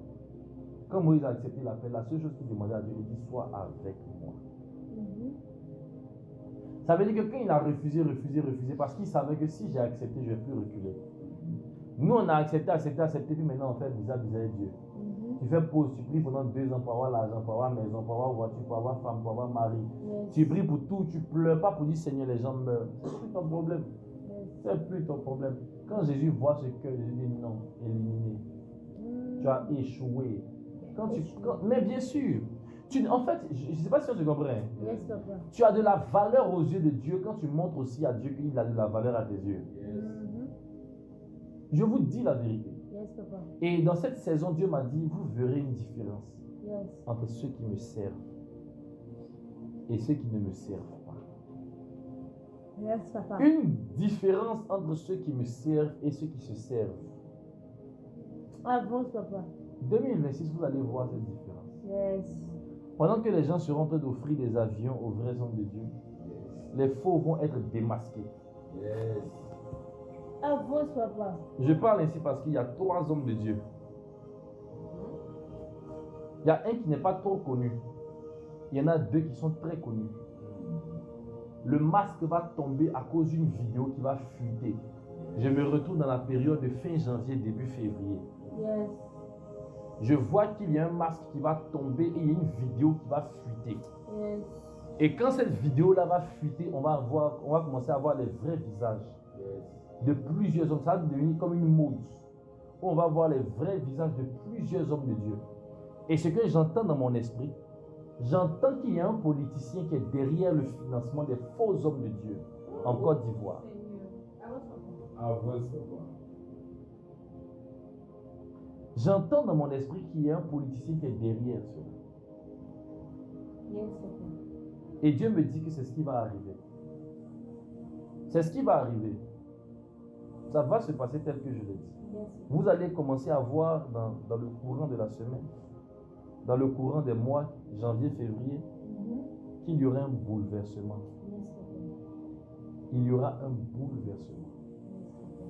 Quand Moïse a accepté l'appel, la seule chose qu'il demandait à Dieu, il dit, sois avec moi. Ça veut dire que quand il a refusé, parce qu'il savait que si j'ai accepté, je ne vais plus reculer. Nous, on a accepté, puis maintenant, on fait bizarre Dieu. Tu fais pause, tu pries pendant 2 ans pour avoir l'argent, pour avoir maison, pour avoir voiture, pour avoir femme, pour avoir mari. Yes. Tu pries pour tout, tu pleures pas pour dire Seigneur, les gens meurent. C'est plus ton problème. C'est plus ton problème. Quand Jésus voit ce cœur, Jésus dit non, éliminé. Tu as échoué. Mais bien sûr, en fait, je ne sais pas si on se comprend. Yes, papa. Tu as de la valeur aux yeux de Dieu quand tu montres aussi à Dieu qu'il a de la valeur à tes yeux. Je vous dis la vérité. Yes, papa. Et dans cette saison, Dieu m'a dit, vous verrez une différence Yes. entre ceux qui me servent et ceux qui ne me servent pas. Yes, papa. Une différence entre ceux qui me servent et ceux qui se servent. Avance, papa. 2026, vous allez voir cette différence. Yes. Pendant que les gens seront en train d'offrir des avions aux vrais hommes de Dieu, les faux vont être démasqués. Avance, papa. Je parle ainsi parce qu'il y a 3 hommes de Dieu. Il y a un qui n'est pas trop connu. il y en a deux qui sont très connus. Le masque va tomber à cause d'une vidéo qui va fuiter. Je me retrouve dans la période de fin janvier, début février. Yes. Je vois qu'il y a un masque qui va tomber et il y a une vidéo qui va fuiter. Yes. Et quand cette vidéo-là va fuiter, on va commencer à voir les vrais visages de plusieurs hommes. Ça va devenir comme une mode. Où on va voir les vrais visages de plusieurs hommes de Dieu. Et ce que j'entends dans mon esprit, j'entends qu'il y a un politicien qui est derrière le financement des faux hommes de Dieu en Côte d'Ivoire. Avance, papa. J'entends dans mon esprit qu'il y a un politicien qui est derrière cela. Yes, papa. Et Dieu me dit que c'est ce qui va arriver. C'est ce qui va arriver. Ça va se passer tel que je l'ai dit. Yes. Vous allez commencer à voir dans le courant de la semaine, dans le courant des mois, janvier, février, qu'il y aura un bouleversement. Yes, papa. Il y aura un bouleversement.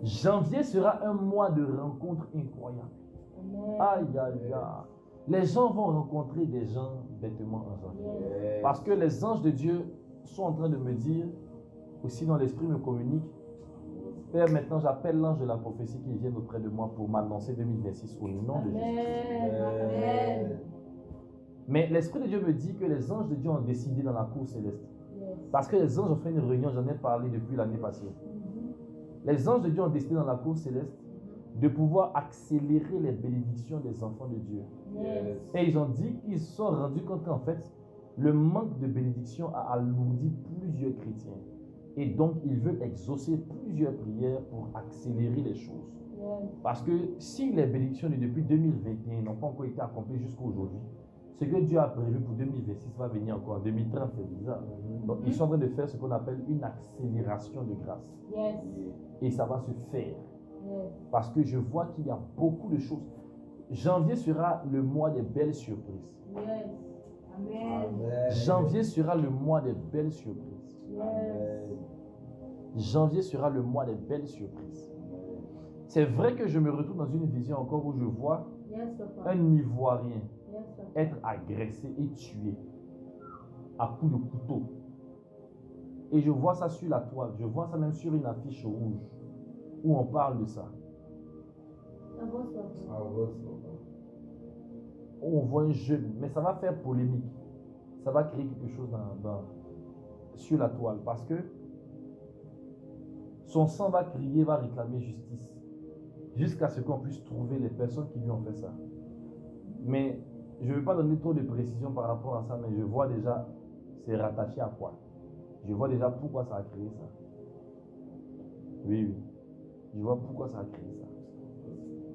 Janvier sera un mois de rencontres incroyables. Amen. Aïe, aïe, aïe. Les gens vont rencontrer des gens bêtement en janvier. Parce que les anges de Dieu sont en train de me dire, aussi dans l'esprit me communique, Père, maintenant j'appelle l'ange de la prophétie qui vient auprès de moi pour m'annoncer 2026 au nom de Jésus. Amen. Mais l'esprit de Dieu me dit que les anges de Dieu ont décidé dans la cour céleste. Yes. Parce que les anges ont fait une réunion, j'en ai parlé depuis l'année passée. Les anges de Dieu ont décidé dans la cour céleste de pouvoir accélérer les bénédictions des enfants de Dieu. Yes. Et ils ont dit qu'ils se sont rendus compte qu'en fait, le manque de bénédiction a alourdi plusieurs chrétiens. Et donc, ils veulent exaucer plusieurs prières pour accélérer les choses. Yes. Parce que si les bénédictions de depuis 2021 n'ont pas encore été accomplies jusqu'à aujourd'hui, ce que Dieu a prévu pour 2026 va venir encore en 2030, c'est bizarre. Donc, ils sont en train de faire ce qu'on appelle une accélération de grâce. Yes. Et ça va se faire. Yes. Parce que je vois qu'il y a beaucoup de choses. Janvier sera le mois des belles surprises. Yes. Amen. Amen. Janvier sera le mois des belles surprises. Yes. Janvier sera le mois des belles surprises. C'est vrai que je me retrouve dans une vision encore où je vois Yes, papa. un Ivoirien Yes, papa. être agressé et tué à coups de couteau. Et je vois ça sur la toile, je vois ça même sur une affiche rouge où on parle de ça. Avance, papa. Avance, papa. Où on voit un jeune, mais ça va faire polémique. Ça va créer quelque chose sur la toile parce que son sang va crier, va réclamer justice jusqu'à ce qu'on puisse trouver les personnes qui lui ont fait ça. Mais je ne vais pas donner trop de précisions par rapport à ça, mais je vois déjà c'est rattaché à quoi. Je vois déjà pourquoi ça a créé ça. Oui, oui. Je vois pourquoi ça a créé ça.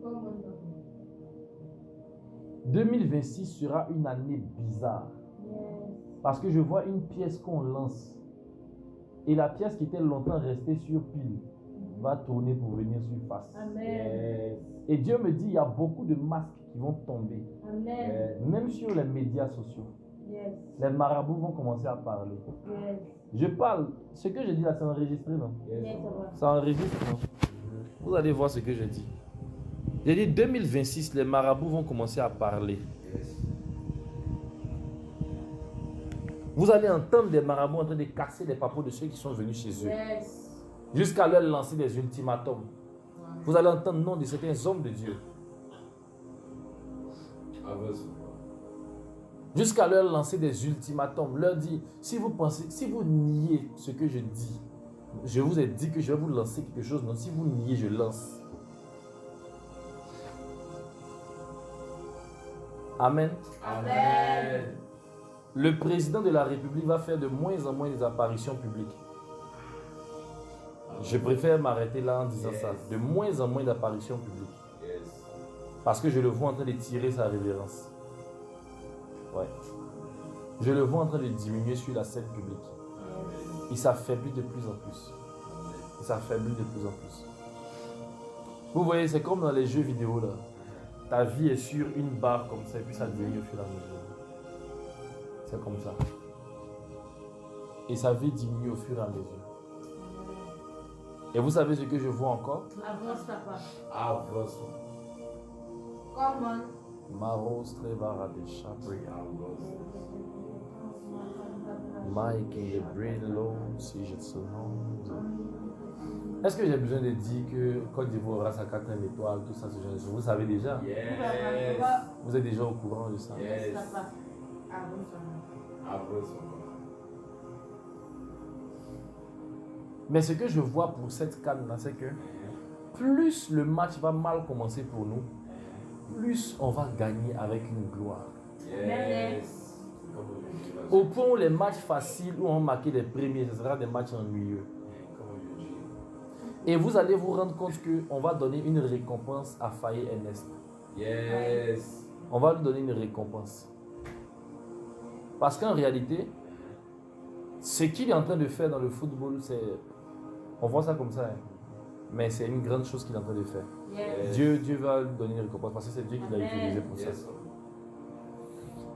Comment, papa? 2026 sera une année bizarre. Yes. Parce que je vois une pièce qu'on lance. Et la pièce qui était longtemps restée sur pile va tourner pour venir sur face. Amen. Et Dieu me dit, il y a beaucoup de masques qui vont tomber. Amen. Même sur les médias sociaux. Yes. Les marabouts vont commencer à parler. Yes. Je parle, ce que je dis là, c'est enregistré, non? Yes, papa. Ça enregistre, non? Vous allez voir ce que je dis. J'ai dit 2026, les marabouts vont commencer à parler. Vous allez entendre des marabouts en train de casser les papeaux de ceux qui sont venus chez eux. Yes. Jusqu'à leur lancer des ultimatums. Vous allez entendre le nom de certains hommes de Dieu. Avance, papa. Jusqu'à leur lancer des ultimatums. Leur dire, si vous niez ce que je dis, je vous ai dit que je vais vous lancer quelque chose. Non, si vous niez, je lance. Amen. Amen. Le président de la République va faire de moins en moins des apparitions publiques. Je préfère m'arrêter là en disant ça. De moins en moins d'apparitions publiques. Yes. Parce que je le vois en train de tirer sa révérence. Ouais. Je le vois en train de diminuer sur la scène publique. Il s'affaiblit de plus en plus. Il s'affaiblit de plus en plus. Vous voyez, c'est comme dans les jeux vidéo là. Ta vie est sur une barre comme ça et puis ça diminue au fur et à mesure. C'est comme ça. Et sa vie diminue au fur et à mesure. Et vous savez ce que je vois encore? Avance, papa. Avance, papa. Comment? Maros Trevara de Chabria. Avance. Mike et the brain low, si je te sonne. Est-ce que j'ai besoin de dire que Côte d'Ivoire aura sa 4e étoile, tout ça, ce genre de choses? Vous savez déjà? Yes. Vous êtes déjà au courant de ça? Yes. Ça passe. Ah bon, ça va. Après ça. Mais ce que je vois pour cette canne-là, c'est que plus le match va mal commencer pour nous, plus on va gagner avec une gloire. Yes. Comme aujourd'hui, là. Au point où les matchs faciles, où on marqué les premiers, ce sera des matchs ennuyeux. Comme aujourd'hui. Et vous allez vous rendre compte qu'on va donner une récompense à Faye Ernest. Yes. On va lui donner une récompense. Parce qu'en réalité, ce qu'il est en train de faire dans le football, c'est... On voit ça comme ça, hein. Mais c'est une grande chose qu'il est en train de faire. Yes. Dieu va lui donner une récompense parce que c'est Dieu qui l'a Amen. utilisé pour ça. Yes.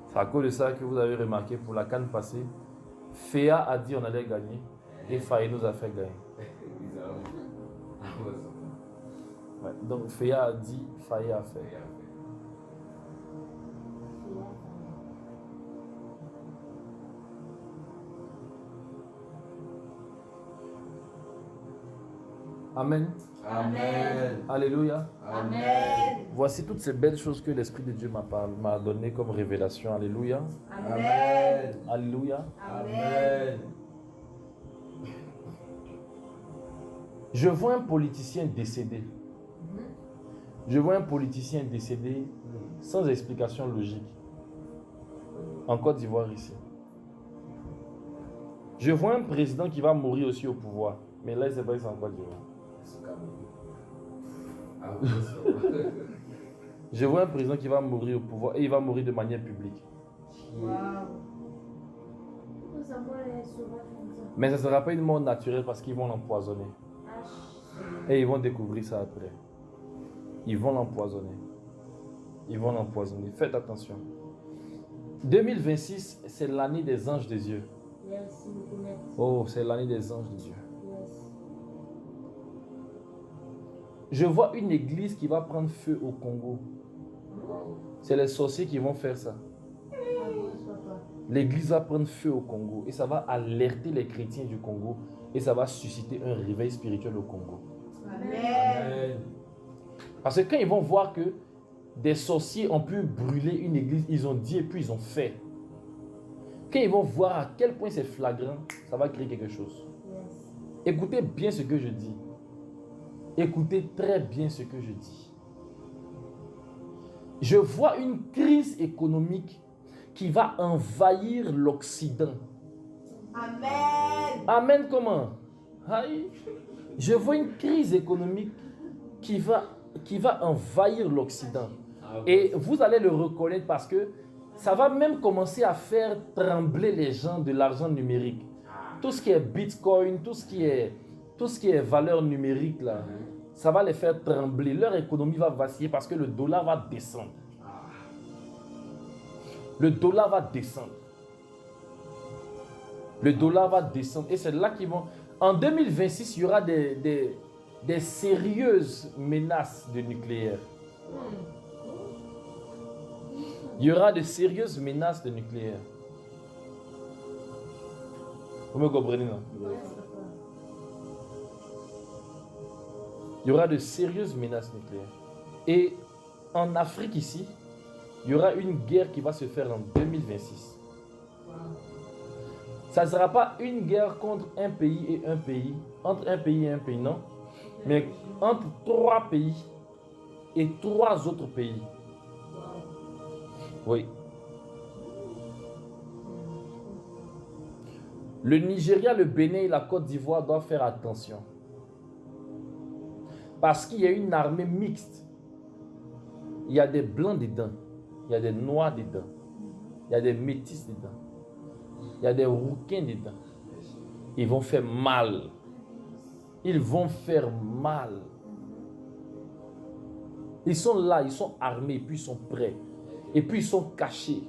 C'est à cause de ça que vous avez remarqué pour la CAN passée, Féa a dit on allait gagner et Faye nous a fait gagner. Bizarrement. Après ça. Ouais. Donc Féa a dit, Faye a fait. Amen. Amen. Alléluia. Amen. Voici toutes ces belles choses que l'Esprit de Dieu m'a donné comme révélation. Alléluia. Amen. Alléluia. Amen. Je vois un politicien décédé. Je vois un politicien décédé sans explication logique. En Côte d'Ivoire ici. Je vois un président qui va mourir aussi au pouvoir. Mais là, c'est pas que c'est en Côte d'Ivoire. Après ça. Je vois un président qui va mourir au pouvoir et il va mourir de manière publique. Wow. Tout ça, moi, les sauvages comme ça. Mais ce ne sera pas une mort naturelle parce qu'ils vont l'empoisonner. Ah, Et ils vont découvrir ça après. Ils vont l'empoisonner. Ils vont l'empoisonner. Faites attention. 2026, c'est l'année des anges de Dieu. yes, ils me connaissent. Oh, c'est l'année des anges de Dieu. Yes. Je vois une église qui va prendre feu au Congo. C'est les sorciers qui vont faire ça. Ah bon, papa. L'église va prendre feu au Congo et ça va alerter les chrétiens du Congo et ça va susciter un réveil spirituel au Congo. Amen. Amen. Parce que quand ils vont voir que des sorciers ont pu brûler une église, ils ont dit et puis ils ont fait. Quand ils vont voir à quel point c'est flagrant, ça va créer quelque chose. Yes. Écoutez bien ce que je dis. Écoutez très bien ce que je dis. Je vois une crise économique qui va envahir l'Occident. Amen. Amen comment? Aïe. Je vois une crise économique qui va envahir l'Occident. Et vous allez le reconnaître parce que ça va même commencer à faire trembler les gens de l'argent numérique. Tout ce qui est Bitcoin, tout ce qui est valeur numérique, là, ça va les faire trembler. Leur économie va vaciller parce que le dollar va descendre. Le dollar va descendre. Le dollar va descendre. Et c'est là qu'ils vont... En 2026, il y aura des sérieuses menaces de nucléaire. Il y aura de sérieuses menaces de nucléaire. Vous me comprenez, non? Yes, papa. Il y aura de sérieuses menaces nucléaires. Et en Afrique ici, il y aura une guerre qui va se faire en 2026. Ça ne sera pas une guerre contre un pays et un pays, entre un pays et un pays, non. Mais entre 3 pays et 3 autres pays. Oui. Le Nigeria, le Bénin et la Côte d'Ivoire doivent faire attention. Parce qu'il y a une armée mixte. Il y a des blancs dedans. Il y a des noirs dedans. Il y a des métis dedans. Il y a des rouquins dedans. Ils vont faire mal. Ils vont faire mal. Ils sont là, ils sont armés, puis ils sont prêts. Et puis ils sont cachés.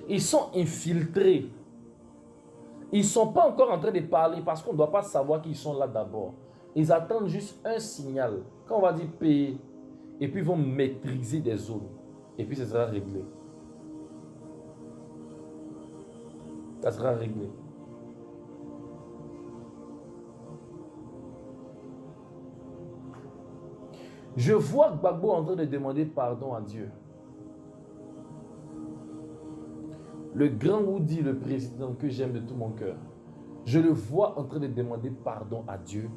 Ils sont infiltrés. Ils ne sont pas encore en train de parler parce qu'on ne doit pas savoir qu'ils sont là d'abord. Ils attendent juste un signal. Quand on va dire payer, et puis ils vont maîtriser des zones. Et puis ça sera réglé. Ça sera réglé. Je vois Gbagbo en train de demander pardon à Dieu. Le grand Woody, le président que j'aime de tout mon cœur, je le vois en train de demander pardon à Dieu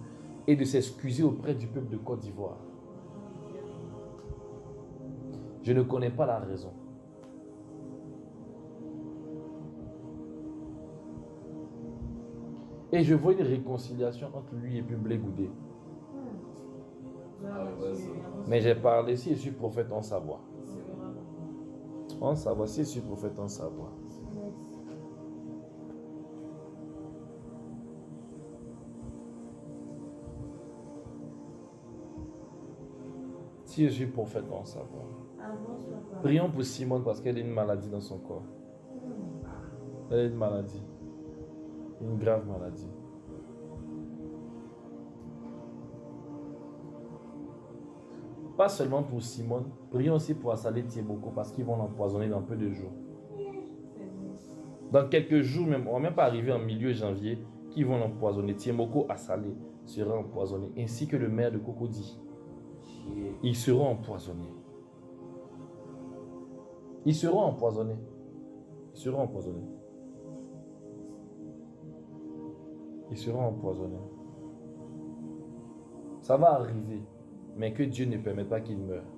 et de s'excuser auprès du peuple de Côte d'Ivoire. Je ne connais pas la raison. Et je vois une réconciliation entre lui et Blé Goudé. Mais j'ai parlé, si je suis prophète, on savoir. On savoir, si je suis prophète, on savoir. Si je suis prophète, on savoir. Prions pour Simone parce qu'elle a une maladie dans son corps. Elle a une maladie. Une grave maladie. Pas seulement pour Simone, prions aussi pour Assalé Tiemoko parce qu'ils vont l'empoisonner dans peu de jours. Dans quelques jours même, on ne va même pas arriver en milieu janvier, qu'ils vont l'empoisonner. Tiemoko Assalé sera empoisonné, ainsi que le maire de Cocody. Ils seront empoisonnés. Ils seront empoisonnés. Ils seront empoisonnés. Ils seront empoisonnés. Ça va arriver, mais que Dieu ne permette pas qu'ils meurent.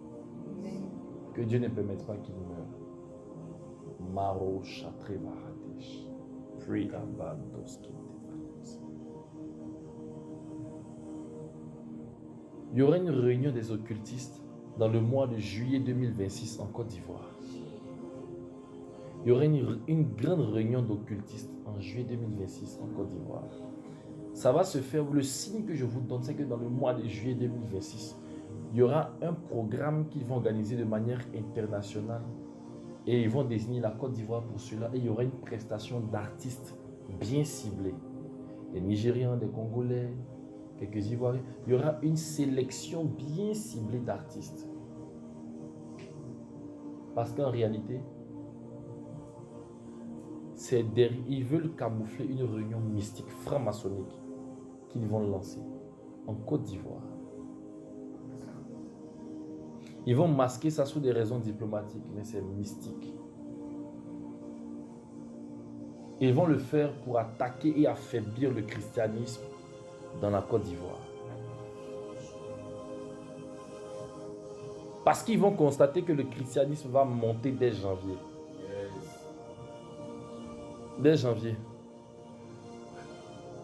Que Dieu ne permette pas qu'ils meurent. Maro Chatrevaradesh. Priabandoski. Il y aura une réunion des occultistes dans le mois de juillet 2026 en Côte d'Ivoire. Il y aura une grande réunion d'occultistes en juillet 2026 en Côte d'Ivoire. Ça va se faire, le signe que je vous donne, c'est que dans le mois de juillet 2026, il y aura un programme qu'ils vont organiser de manière internationale et ils vont désigner la Côte d'Ivoire pour cela et il y aura une prestation d'artistes bien ciblés. Des Nigériens, des Congolais, quelques Ivoiriens. Il y aura une sélection bien ciblée d'artistes. Parce qu'en réalité, ils veulent camoufler une réunion mystique franc-maçonnique qu'ils vont lancer en Côte d'Ivoire. Ils vont masquer ça sous des raisons diplomatiques, mais c'est mystique. Ils vont le faire pour attaquer et affaiblir le christianisme dans la Côte d'Ivoire. Parce qu'ils vont constater que le christianisme va monter dès janvier. Dès janvier.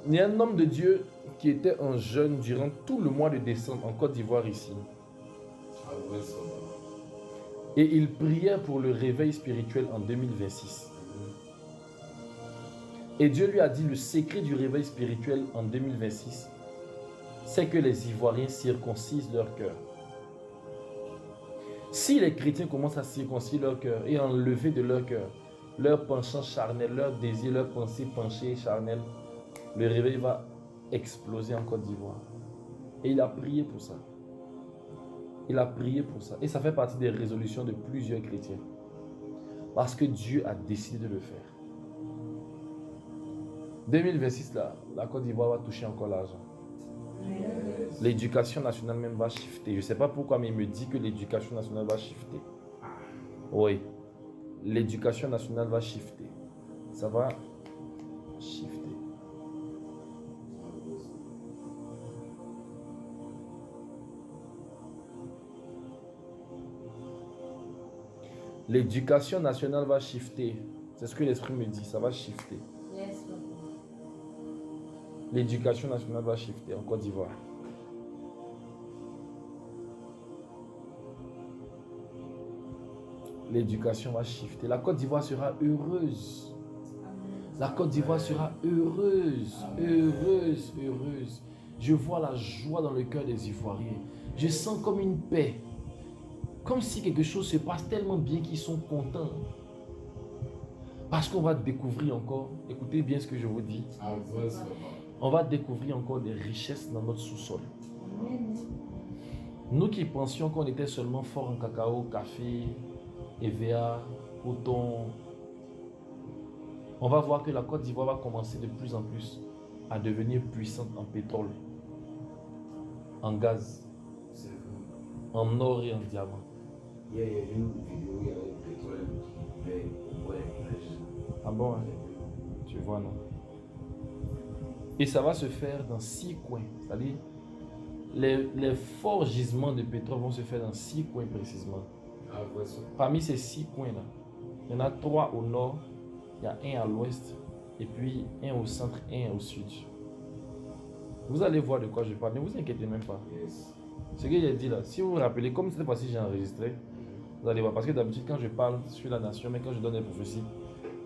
Il y a un homme de Dieu qui était un jeune durant tout le mois de décembre en Côte d'Ivoire ici. Et il priait pour le réveil spirituel en 2026. Et Dieu lui a dit le secret du réveil spirituel en 2026, c'est que les Ivoiriens circoncisent leur cœur. Si les chrétiens commencent à circoncire leur cœur et enlever de leur cœur leur penchant charnel, leur désir, leur pensée penchée charnelle, le réveil va exploser en Côte d'Ivoire. Et il a prié pour ça. Il a prié pour ça. Et ça fait partie des résolutions de plusieurs chrétiens. Parce que Dieu a décidé de le faire. 2026, là, la Côte d'Ivoire va toucher encore l'argent. L'éducation nationale même va shifter. Je ne sais pas pourquoi, mais il me dit que l'éducation nationale va shifter. Oui. L'éducation nationale va shifter. Ça va shifter. L'éducation nationale va shifter. C'est ce que l'Esprit me dit, ça va shifter. L'éducation nationale va shifter en Côte d'Ivoire. L'éducation va shifter. La Côte d'Ivoire sera heureuse. La Côte d'Ivoire sera heureuse, heureuse, heureuse. Je vois la joie dans le cœur des Ivoiriens. Je sens comme une paix. Comme si quelque chose se passe tellement bien qu'ils sont contents. Parce qu'on va découvrir encore, écoutez bien ce que je vous dis. On va découvrir encore des richesses dans notre sous-sol. Nous qui pensions qu'on était seulement fort en cacao, café, EVA, coton, on va voir que la Côte d'Ivoire va commencer de plus en plus à devenir puissante en pétrole, en gaz. en or et en diamant. Hier, il y a eu une vidéo où il y avait le pétrole qui coulait au bord des plages. Ah bon, hein? Tu vois, non? Et ça va se faire dans 6 coins. C'est-à-dire, les forts gisements de pétrole vont se faire dans 6 coins précisément. Ah, ouais, ça. Parmi ces 6 coins-là, il y en a 3 au nord, il y a un à l'ouest, et puis un au centre, un au sud. Vous allez voir de quoi je parle, ne vous inquiétez même pas. Yes. Ce que j'ai dit là, si vous vous rappelez, comme cette fois-ci j'ai enregistré, vous allez voir. Parce que d'habitude, quand je parle sur la nation, mais quand je donne des prophéties,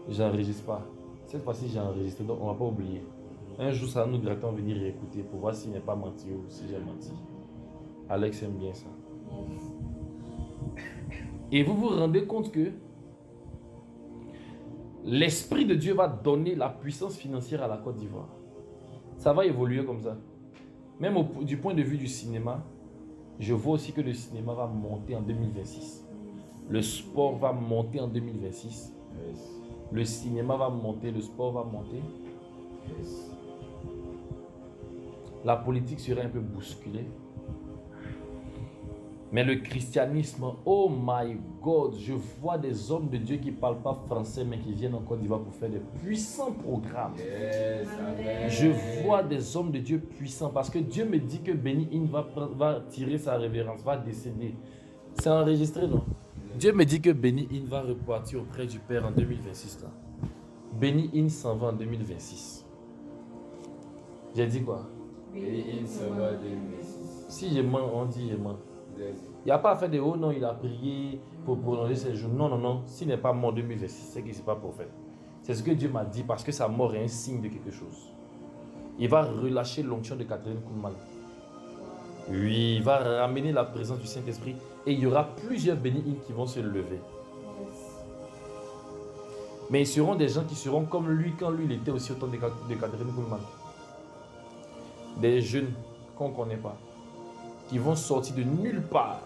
j'enregistre pas. Cette fois-ci, j'ai enregistré, donc on ne va pas oublier. Un jour, ça va nous gratter, on va venir réécouter pour voir s'il n'est pas menti ou si j'ai menti. Alex aime bien ça. Et vous vous rendez compte que l'Esprit de Dieu va donner la puissance financière à la Côte d'Ivoire. Ça va évoluer comme ça. Même du point de vue du cinéma, je vois aussi que le cinéma va monter en 2026. Le sport va monter en 2026. Yes. Le cinéma va monter, le sport va monter. Yes. La politique sera un peu bousculée. Mais le christianisme, oh my God, je vois des hommes de Dieu qui ne parlent pas français mais qui viennent en Côte d'Ivoire pour faire des puissants programmes. Yes. Amen. Je vois des hommes de Dieu puissants parce que Dieu me dit que Benny Hinn va tirer sa révérence, va décéder. C'est enregistré, non? Dieu me dit que Benny Hinn va repartir auprès du Père en 2026. Là. Benny Hinn s'en va en 2026. J'ai dit quoi? Et il se va 2006. Si je mens, on dit je mens. Yes. Il n'y a pas à faire de oh non, il a prié pour prolonger ses jours. Non, non, non. S'il n'est pas mort en 2026, c'est qu'il n'est pas prophète. C'est ce que Dieu m'a dit parce que sa mort est un signe de quelque chose. Il va relâcher l'onction de Catherine Kuhlman. Oui, il va ramener la présence du Saint-Esprit et il y aura plusieurs bénis qui vont se lever. Mais ils seront des gens qui seront comme lui quand lui il était aussi au temps de Catherine Kuhlman. Des jeunes qu'on ne connaît pas, qui vont sortir de nulle part.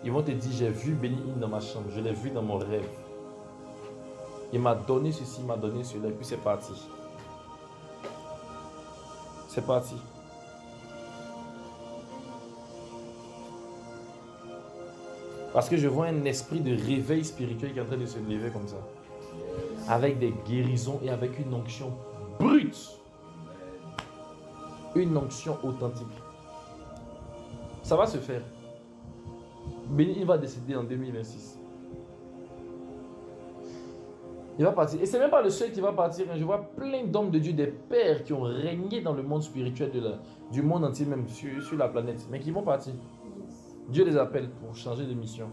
Ils vont te dire, j'ai vu Benny Hinn dans ma chambre, je l'ai vu dans mon rêve. Il m'a donné ceci, il m'a donné cela, et puis c'est parti. C'est parti. Parce que je vois un esprit de réveil spirituel qui est en train de se lever comme ça. Avec des guérisons et avec une onction brute. Une onction authentique. Ça va se faire. Benny Hinn va décéder en 2026. Il va partir. Et c'est même pas le seul qui va partir. Je vois plein d'hommes de Dieu, des pères qui ont régné dans le monde spirituel du monde entier, même sur la planète, mais qui vont partir. Dieu les appelle pour changer de mission.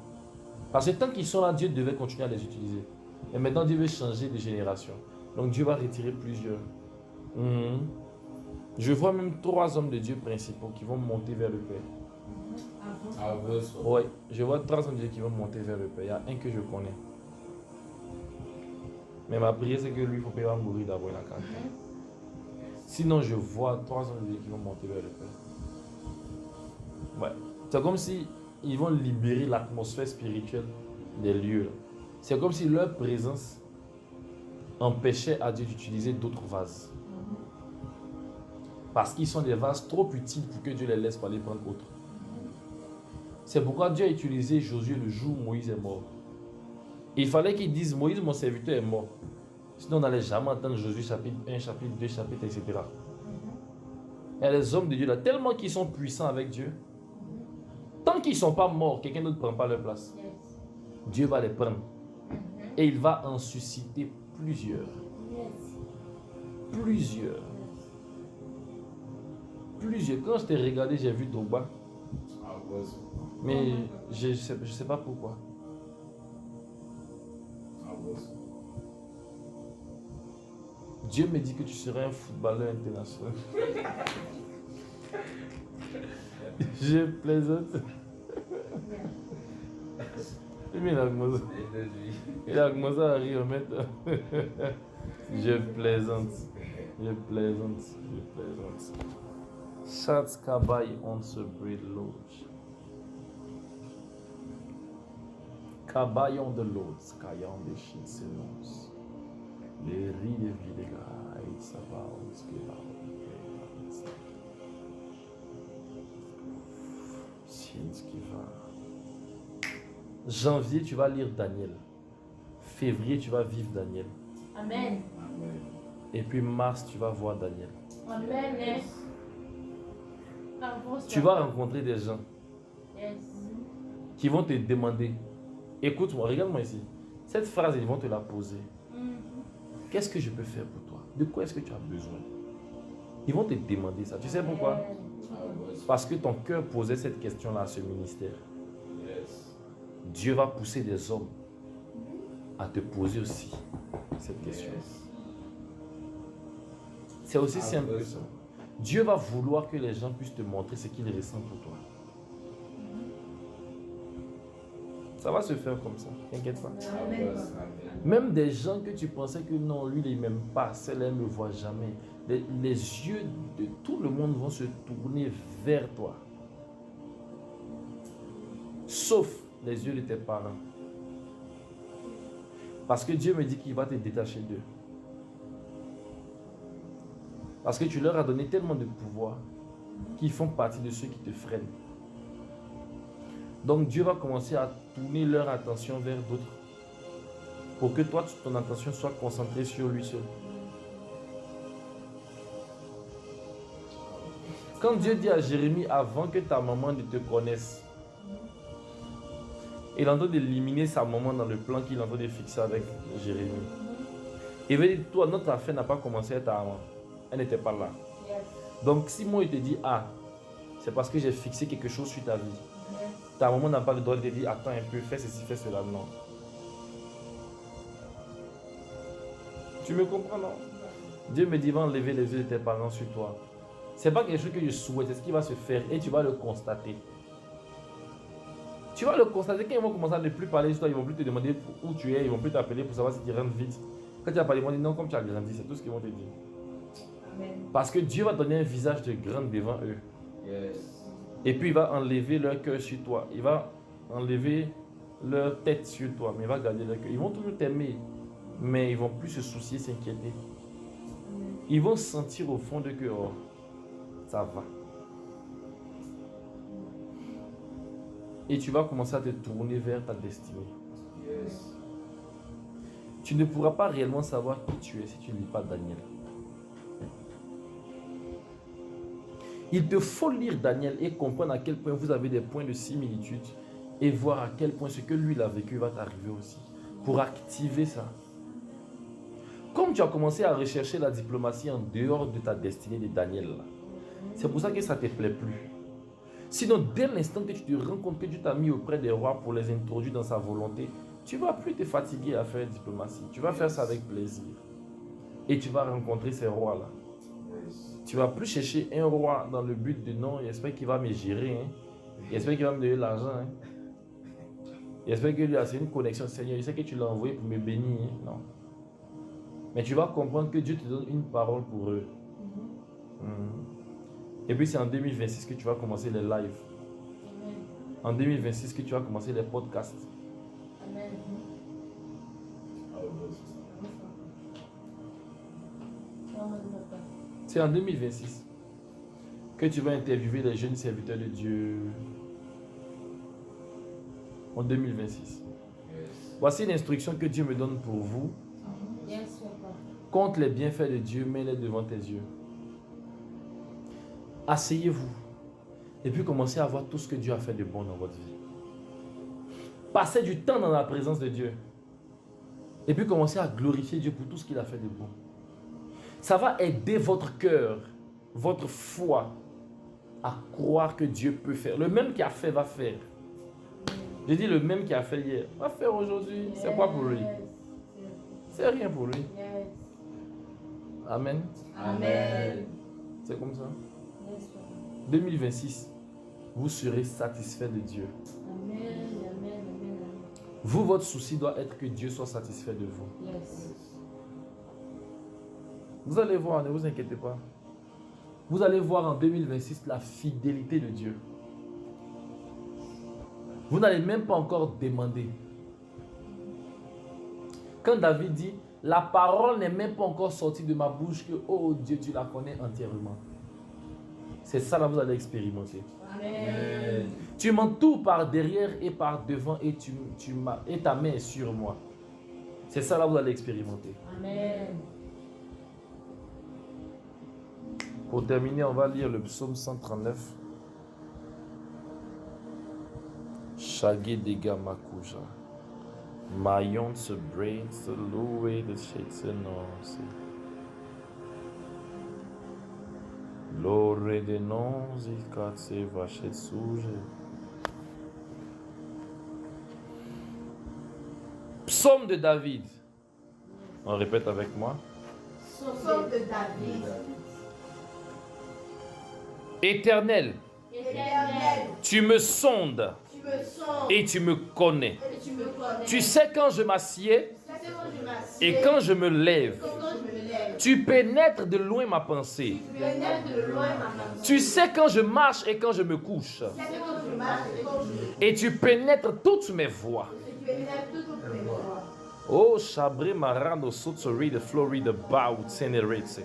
Parce que tant qu'ils sont là, Dieu devait continuer à les utiliser. Et maintenant, Dieu veut changer de génération. Donc Dieu va retirer plusieurs. Je vois même 3 hommes de Dieu principaux qui vont monter vers le Père. Oui, je vois 3 hommes de Dieu qui vont monter vers le Père. Il y a un que je connais. Mais ma prière, c'est que lui, il ne faut pas mourir d'abord la carte. Sinon, je vois 3 hommes de Dieu qui vont monter vers le Père. Ouais. C'est comme si ils vont libérer l'atmosphère spirituelle des lieux. C'est comme si leur présence empêchait à Dieu d'utiliser d'autres vases. Parce qu'ils sont des vases trop utiles pour que Dieu les laisse pour aller prendre autre. C'est pourquoi Dieu a utilisé Josué le jour où Moïse est mort. Il fallait qu'il dise Moïse, mon serviteur, est mort. Sinon, on n'allait jamais entendre Josué chapitre 1, chapitre 2, chapitre, etc. Il y a les hommes de Dieu là, tellement qu'ils sont puissants avec Dieu. Tant qu'ils ne sont pas morts, quelqu'un d'autre ne prend pas leur place. Dieu va les prendre. Et il va en susciter plusieurs. Plusieurs. Plusieurs. Quand je t'ai regardé, j'ai vu Drogba. Mais je sais pas pourquoi. Dieu me dit que tu seras un footballeur international. Je plaisante. Mais il a commencé à rire maintenant. Je plaisante. Je plaisante. Je plaisante. Schatz Kabay on se breed lodge. Kabay on the lodge. Kayan de shit selons. Les riz de Videga. Et ça va. Sinskiva. Janvier, tu vas lire Daniel. Février, tu vas vivre Daniel. Amen. Amen. Et puis mars, tu vas voir Daniel. Amen. Yes. Avance, Tu papa. vas rencontrer des gens Yes. qui vont te demander, écoute-moi, regarde-moi ici. Cette phrase, ils vont te la poser. Qu'est-ce que je peux faire pour toi? De quoi est-ce que tu as besoin? Ils vont te demander ça. Tu sais pourquoi? Amen. Parce que ton cœur posait cette question-là à ce ministère. Yes. Dieu va pousser des hommes à te poser aussi cette question. Yes. C'est aussi simple que ça. Dieu va vouloir que les gens puissent te montrer ce qu'ils ressentent pour toi. Ça va se faire comme ça, t'inquiète pas. Amen. Même des gens que tu pensais que non, lui, il ne m'aime pas, celle-là ne me voit jamais. Les yeux de tout le monde vont se tourner vers toi. Sauf les yeux de tes parents. Parce que Dieu me dit qu'il va te détacher d'eux. Parce que tu leur as donné tellement de pouvoir qu'ils font partie de ceux qui te freinent. Donc Dieu va commencer à tourner leur attention vers d'autres pour que toi, ton attention soit concentrée sur lui seul. Quand Dieu dit à Jérémie, avant que ta maman ne te connaisse, il est en train d'éliminer sa maman dans le plan qu'il est en train de fixer avec Jérémie. Il veut dire, toi, notre affaire n'a pas commencé avec ta maman. Elle n'était pas là. Yes. Donc si moi, il te dit, ah, c'est parce que j'ai fixé quelque chose sur ta vie. Yes. Ta maman n'a pas le droit de te dire, attends un peu, fais ceci, fais cela. Non. Tu me comprends, non? Dieu me dit, va enlever les yeux de tes parents sur toi. C'est pas quelque chose que je souhaite, c'est ce qui va se faire et tu vas le constater. Tu vas le constater quand ils vont commencer à ne plus parler sur toi, ils vont plus te demander où tu es, ils vont plus t'appeler pour savoir si tu rentres vite. Quand tu vas parler, ils vont dire non, comme tu as grandi, c'est tout ce qu'ils vont te dire. Amen. Parce que Dieu va donner un visage de grand devant eux. Yes. Et puis il va enlever leur cœur sur toi. Il va enlever leur tête sur toi, mais il va garder leur cœur. Ils vont toujours t'aimer, mais ils vont plus se soucier, s'inquiéter. Ils vont sentir au fond de que oh, ça va. Et tu vas commencer à te tourner vers ta destinée. Yes. Tu ne pourras pas réellement savoir qui tu es si tu ne lis pas Daniel. Il te faut lire Daniel et comprendre à quel point vous avez des points de similitude et voir à quel point ce que lui il a vécu va t'arriver aussi. Pour activer ça. Comme tu as commencé à rechercher la diplomatie en dehors de ta destinée de Daniel, là, c'est pour ça que ça ne te plaît plus. Sinon, dès l'instant que tu te rends compte que Dieu t'a mis auprès des rois pour les introduire dans sa volonté, tu ne vas plus te fatiguer à faire diplomatie. Tu vas faire ça avec plaisir. Et tu vas rencontrer ces rois-là. Yes. Tu ne vas plus chercher un roi dans le but de non, j'espère qu'il va me gérer. Hein. J'espère qu'il va me donner de l'argent. Hein. J'espère que lui a une connexion. Seigneur, je sais que tu l'as envoyé pour me bénir. Hein. Non. Mais tu vas comprendre que Dieu te donne une parole pour eux. Et puis c'est en 2026 que tu vas commencer les lives. Amen. En 2026 que tu vas commencer les podcasts. Amen. C'est en 2026 que tu vas interviewer les jeunes serviteurs de Dieu. En 2026. Yes. Voici l'instruction que Dieu me donne pour vous. Yes, papa. Compte les bienfaits de Dieu, mets-les devant tes yeux. Asseyez-vous et puis commencez à voir tout ce que Dieu a fait de bon dans votre vie. Passez du temps dans la présence de Dieu. Et puis commencez à glorifier Dieu pour tout ce qu'il a fait de bon. Ça va aider votre cœur, votre foi à croire que Dieu peut faire. Le même qui a fait va faire. Je dis le même qui a fait hier va faire aujourd'hui. C'est quoi pour lui? C'est rien pour lui. Yes. Amen. Amen. C'est comme ça. Yes, papa. 2026, vous serez satisfait de Dieu. Amen. Amen. Amen. Vous, votre souci doit être que Dieu soit satisfait de vous. Yes. Vous allez voir, ne vous inquiétez pas. Vous allez voir en 2026 la fidélité de Dieu. Vous n'allez même pas encore demander. Quand David dit, la parole n'est même pas encore sortie de ma bouche que, oh Dieu, tu la connais entièrement. C'est ça là vous allez expérimenter. Amen. Tu m'entoures par derrière et par devant et et ta main est sur moi. C'est ça là vous allez expérimenter. Amen. Pour terminer, on va lire le psaume 139. Shagé dega makuja. Mayon se brain se loué de shake non. L'ore de non zikatse vachet souje. Psaume de David. On répète avec moi. Psaume de David. Éternel, Éternel, tu me sondes tu me sondes et tu me connais. et tu me connais. Tu sais quand je m'assieds Tu sais quand je m'assieds et quand je me lève. quand je me lève. Tu pénètres de loin ma pensée. Tu pénètres de loin ma pensée. Tu sais quand je marche et quand je me couche. Tu sais quand je marche et quand je me Et tu pénètres toutes mes voies. Tu pénètres toutes mes voies. Oh, Shabre Marano Sotsori de Flori de Bao Tseneretse.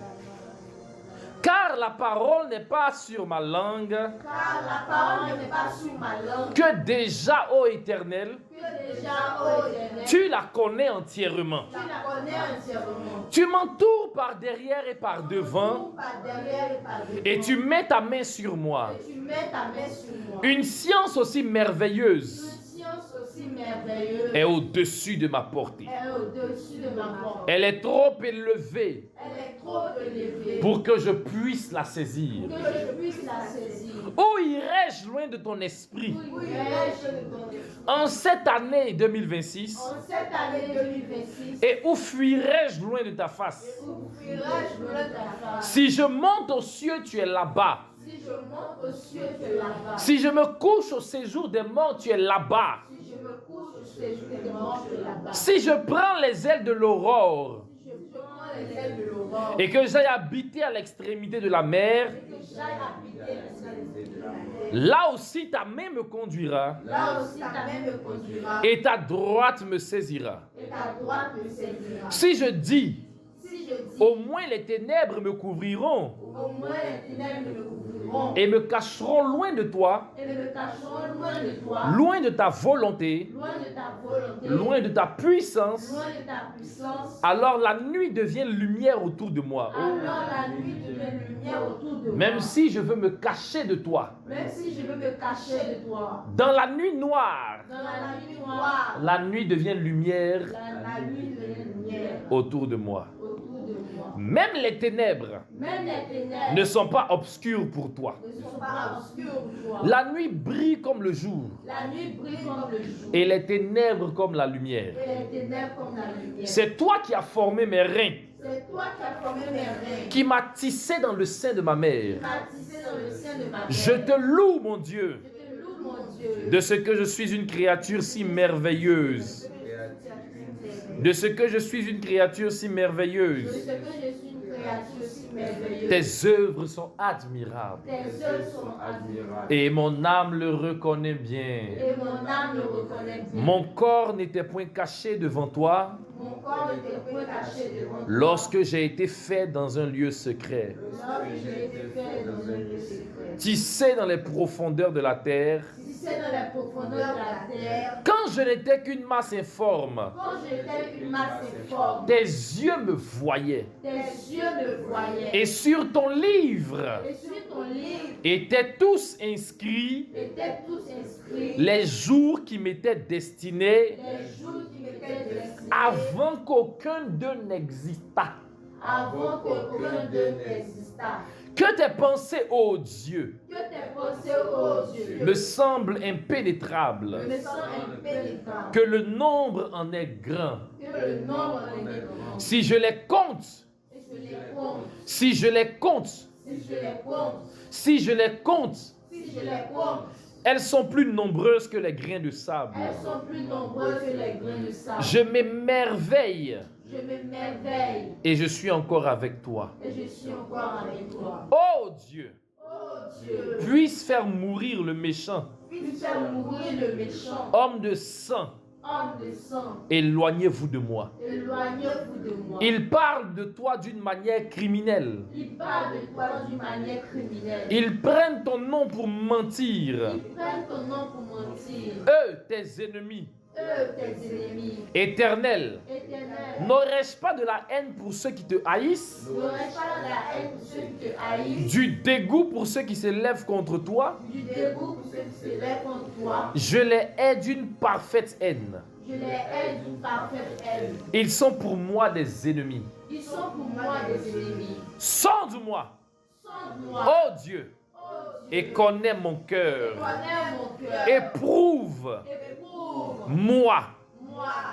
Car la parole n'est pas sur ma langue, Car la parole n'est pas sur ma langue. que déjà, ô Éternel, Que déjà, ô Éternel, tu la connais entièrement. tu la connais entièrement. Tu m'entoures par derrière et par devant, Par derrière et par devant. et tu mets ta main sur moi. Et tu mets ta main sur moi. Une science aussi merveilleuse Une science aussi merveilleuse est au-dessus de ma portée. est au-dessus de ma porte. Elle est trop élevée Elle est trop élevée pour que je puisse la saisir. que je puisse la saisir. Où irai-je loin de ton esprit? Où irai-je de ton esprit? En cette année 2026, En cette année 2026, et où fuirai-je loin de ta face? où fuirai-je loin de ta face? Si je monte aux cieux, tu es là-bas. Si je monte aux cieux, tu es là-bas. Si je me couche au séjour des morts, tu es là-bas. Si je me couche au séjour des morts, tu es là-bas. Si je prends les ailes de l'aurore Si je prends les ailes de l'aurore et que j'aille habiter à l'extrémité de la mer, et que j'aille habiter l'extrémité de la mer, là aussi ta main me conduira là aussi ta main me conduira et ta droite me saisira. et ta droite me saisira. Si je dis, Si je dis, au moins les ténèbres me couvriront au moins les ténèbres me couvriront et me cacheront loin de toi, et ne me cacheront loin de toi, loin de ta volonté, loin de ta volonté, loin de ta puissance, loin de ta puissance. alors la nuit devient lumière autour de moi. Oh. Alors la nuit devient lumière autour de moi. Même si je veux me cacher de toi, Même si je veux me cacher de toi, dans la nuit noire, dans la nuit noire, la nuit devient lumière la nuit devient lumière autour de moi. autour de moi. Même les ténèbres Même les ténèbres ne sont pas obscures pour toi. ne sont pas obscures pour toi. La nuit brille comme le jour La nuit brille comme le jour et les ténèbres comme la lumière. et les ténèbres comme la lumière. C'est toi qui as formé mes reins, C'est toi qui as formé mes reins, qui m'as tissé dans le sein de ma mère. qui m'as tissé dans le sein de ma mère. Je te loue, mon Dieu, Je te loue, mon Dieu, de ce que je suis une créature si merveilleuse. De ce que je suis une créature si de merveilleuse. ce que je suis une créature si merveilleuse. Tes œuvres sont admirables. Tes œuvres sont admirables. Et mon âme le reconnaît bien. Et mon âme le reconnaît bien. Mon corps n'était point caché devant toi Mon corps n'était point caché devant toi. lorsque j'ai été fait dans un lieu secret. Lorsque j'ai été fait dans un lieu secret. Tissé dans les profondeurs de la terre. Tissé dans la profondeur de la terre. Quand je n'étais qu'une masse informe, Quand j'étais une masse informe, tes yeux me voyaient. tes yeux me voyaient. Et sur ton livre Et sur ton livre étaient tous inscrits étaient tous inscrits les jours qui m'étaient destinés les jours qui m'étaient destinés avant qu'aucun d'eux n'existât. avant qu'aucun d'eux n'existât. Que tes pensées, ô Dieu, Que tes pensées, ô Dieu, me semblent impénétrables, me sont impénétrables. que le nombre en est grand. Que le nombre en est grand. Si je les compte, Et je les compte. si je les compte, Si je les compte. si je les compte, Si je les compte. elles sont plus nombreuses que les grains de sable. Elles sont plus nombreuses que les grains de sable. Je m'émerveille Je m'émerveille et je suis encore avec toi. et je suis encore avec toi. Ô Dieu, Oh Dieu, puisse faire mourir le méchant, puisse faire mourir le méchant, homme de sang, homme de sang, éloignez-vous de moi. éloignez-vous de moi. Ils parlent de toi d'une manière criminelle. Ils parlent de toi d'une manière criminelle. Ils prennent ton nom pour mentir. Ils prennent ton nom pour mentir. Eux, tes ennemis Eux, tes ennemis éternels. éternels, N'aurais-je pas de la haine pour ceux qui te haïssent? n'aurais-je pas de la haine pour ceux qui te haïssent, Du dégoût pour ceux qui s'élèvent contre toi? du dégoût pour ceux qui se lèvent contre toi. Je les hais d'une parfaite haine. Je les hais d'une parfaite haine. Ils sont pour moi des ennemis. Ils sont pour moi des ennemis. Sonde-moi, Sonde-moi, ô Dieu, oh et connais mon cœur. connais mon cœur. Éprouve-moi Éprouve-moi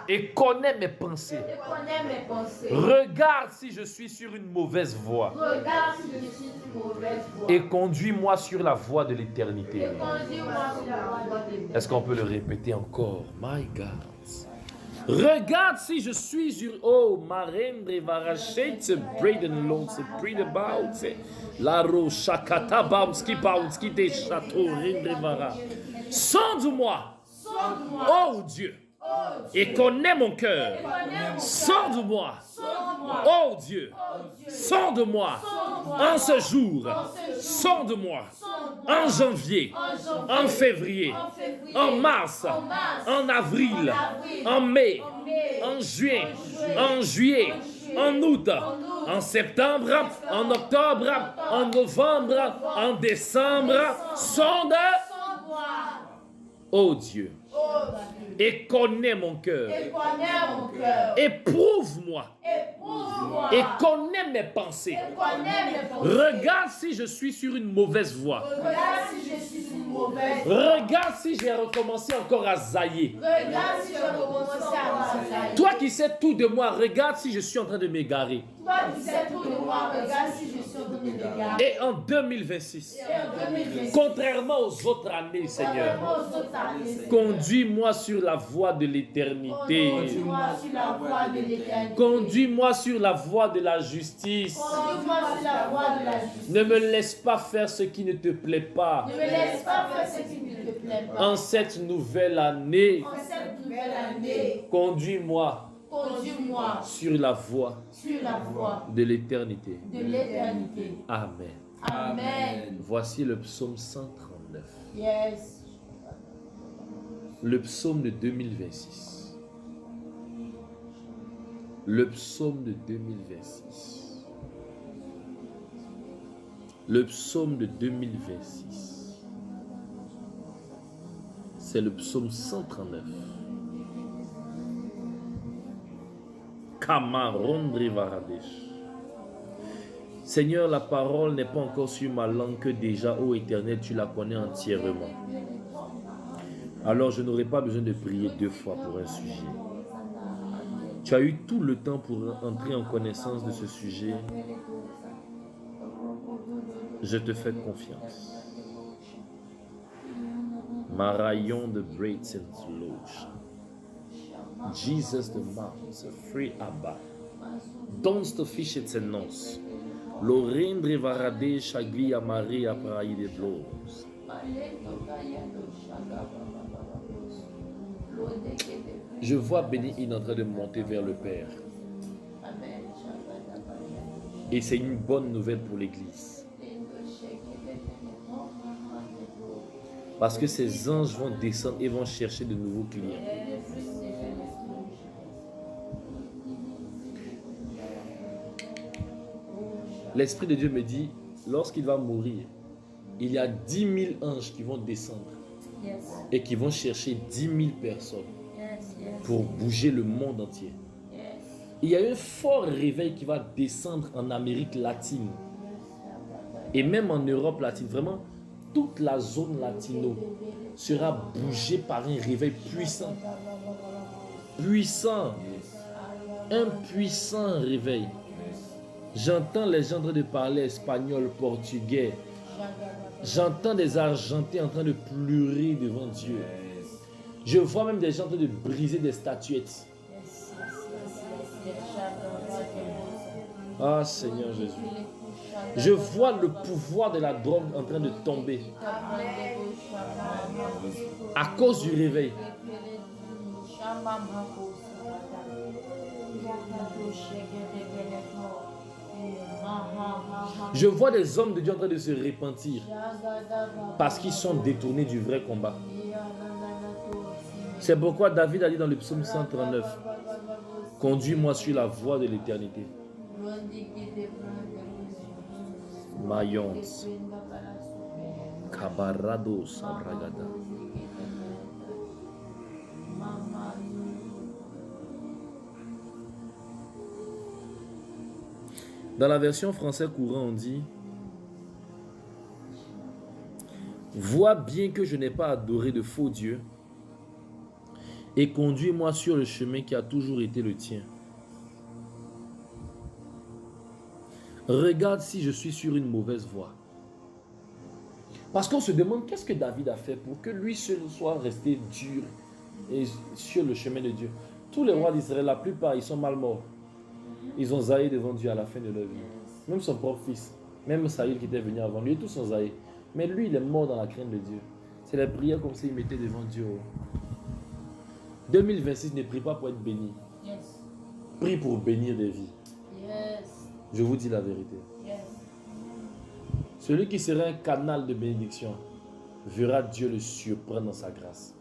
et connais mes pensées. et connais mes pensées. Regarde si je suis sur une mauvaise voie Regarde si je suis une mauvaise voie. et conduis-moi sur la voie de l'éternité. Et conduis-moi sur la voie de l'éternité. Est-ce qu'on peut le répéter encore? My God. Regarde si je suis sur... Oh, Marendre Varachete, Braden Lons, Brida Bautz, Laro Shakata Bautski Bautski de Chateau Rendre Vara. Sonde-moi, Sonde-moi, oh Dieu, et connais mon cœur. Sonde-moi, oh Dieu, sonde-moi en ce jour, sonde-moi en janvier, en février, en mars, en avril, en mai, en juin, en juillet, en août, en septembre, en octobre, en novembre, en décembre. Sonde, oh Dieu, et connais mon cœur. et connais mon cœur. Éprouve-moi Éprouve-moi et connais mes pensées. et connais mes pensées. Regarde si je suis sur une mauvaise voie. Regarde si je suis une mauvaise. Regarde si j'ai recommencé encore à zailler. Regarde si je recommence à m'assailler. Toi qui sais tout de moi, regarde si je suis en train de m'égarer. Toi qui sais tout de moi, regarde si je suis en train de m'égarer. Et en 2026, Et en 2026, contrairement aux autres années, Seigneur, contrairement aux autres années, Seigneur, conduis-moi sur la voie de l'éternité. conduis-moi sur la voie de l'éternité. Conduis-moi sur la voie de la justice. Conduis-moi sur la voie de la justice. Ne me laisse pas faire ce qui ne te plaît pas. Ne me laisse pas faire ce qui ne te plaît pas. En cette nouvelle année, En cette nouvelle année, conduis-moi conduis-moi sur la voie sur la voie de l'éternité. de l'éternité. Amen. Amen. Voici le psaume 139. Yes. Le psaume de 2026. Le psaume de 2026. Le psaume de 2026. C'est le psaume 139. Kamarondri Varadesh. Seigneur, la parole n'est pas encore sur ma langue que déjà, ô Éternel, tu la connais entièrement. Alors je n'aurai pas besoin de prier 2 fois pour un sujet. Tu as eu tout le temps pour entrer en connaissance de ce sujet. Je te fais confiance. Marayon de Braids and Lodge. Jesus the Mounts, Free Abba. Don't the fish it's a nose. Lorendre Varade Chagli Amari Apraï de Blows. Je vois Béni-In en train de monter vers le Père. Et c'est une bonne nouvelle pour l'Église. Parce que ces anges vont descendre et vont chercher de nouveaux clients. L'Esprit de Dieu me dit, lorsqu'il va mourir, il y a 10 000 anges qui vont descendre et qui vont chercher 10 000 personnes pour bouger le monde entier. Il y a un fort réveil qui va descendre en Amérique latine et même en Europe latine. Vraiment, toute la zone latino sera bougée par un réveil puissant. Puissant. Un puissant réveil. J'entends les gens en train de parler espagnol, portugais. J'entends des Argentins en train de pleurer devant Dieu. Je vois même des gens en train de briser des statuettes. Ah Seigneur Jésus. Je vois le pouvoir de la drogue en train de tomber. À cause du réveil. Je vois des hommes de Dieu en train de se repentir parce qu'ils sont détournés du vrai combat. C'est pourquoi David a dit dans le psaume 139, conduis-moi sur la voie de l'éternité. Mayons, Kabarado Sabragada. Dans la version française courant, on dit vois bien que je n'ai pas adoré de faux dieux et conduis-moi sur le chemin qui a toujours été le tien. Regarde si je suis sur une mauvaise voie. Parce qu'on se demande qu'est-ce que David a fait pour que lui seul soit resté dur et sur le chemin de Dieu. Tous les rois d'Israël, la plupart, ils sont mal morts. Ils ont zaï devant Dieu à la fin de leur vie. Même son propre fils, même Saül qui était venu avant lui, tous ont zaï. Mais lui, il est mort dans la crainte de Dieu. C'est les prières comme s'il mettait devant Dieu. 2026, ne prie pas pour être béni. Yes. Prie pour bénir des vies. Yes. Je vous dis la vérité. Yes. Celui qui sera un canal de bénédiction verra Dieu le surprendre dans sa grâce.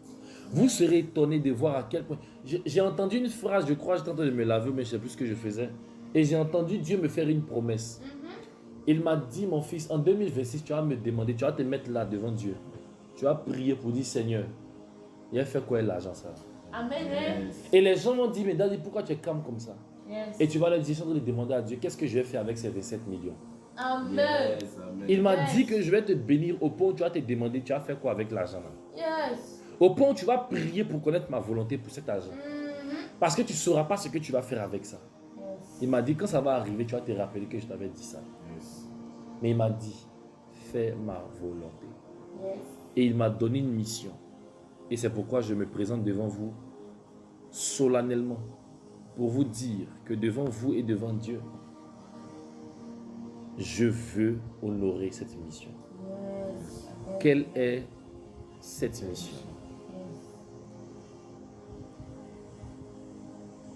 Vous serez étonné de voir à quel point... J'ai entendu une phrase, je crois, j'étais en train de me laver, mais je ne sais plus ce que je faisais. Et j'ai entendu Dieu me faire une promesse. Il m'a dit, mon fils, en 2026, tu vas me demander, tu vas te mettre là devant Dieu. Tu vas prier pour dire, Seigneur, il a fait quoi l'argent ça? Amen. Et les gens m'ont dit, mais Daddy, pourquoi tu es calme comme ça? Yes. Et tu vas leur dire, je suis en train de demander à Dieu, qu'est-ce que je vais faire avec ces 27 millions? Amen. Yes, amen. Il m'a Yes. dit que je vais te bénir au point où tu vas te demander, tu vas faire quoi avec l'argent là? Yes. Au point où tu vas prier pour connaître ma volonté pour cet argent. Parce que tu ne sauras pas ce que tu vas faire avec ça. Yes. Il m'a dit, quand ça va arriver, tu vas te rappeler que je t'avais dit ça. Yes. Mais il m'a dit, fais ma volonté. Yes. Et il m'a donné une mission. Et c'est pourquoi je me présente devant vous solennellement pour vous dire que devant vous et devant Dieu, je veux honorer cette mission. Yes. Quelle est cette mission?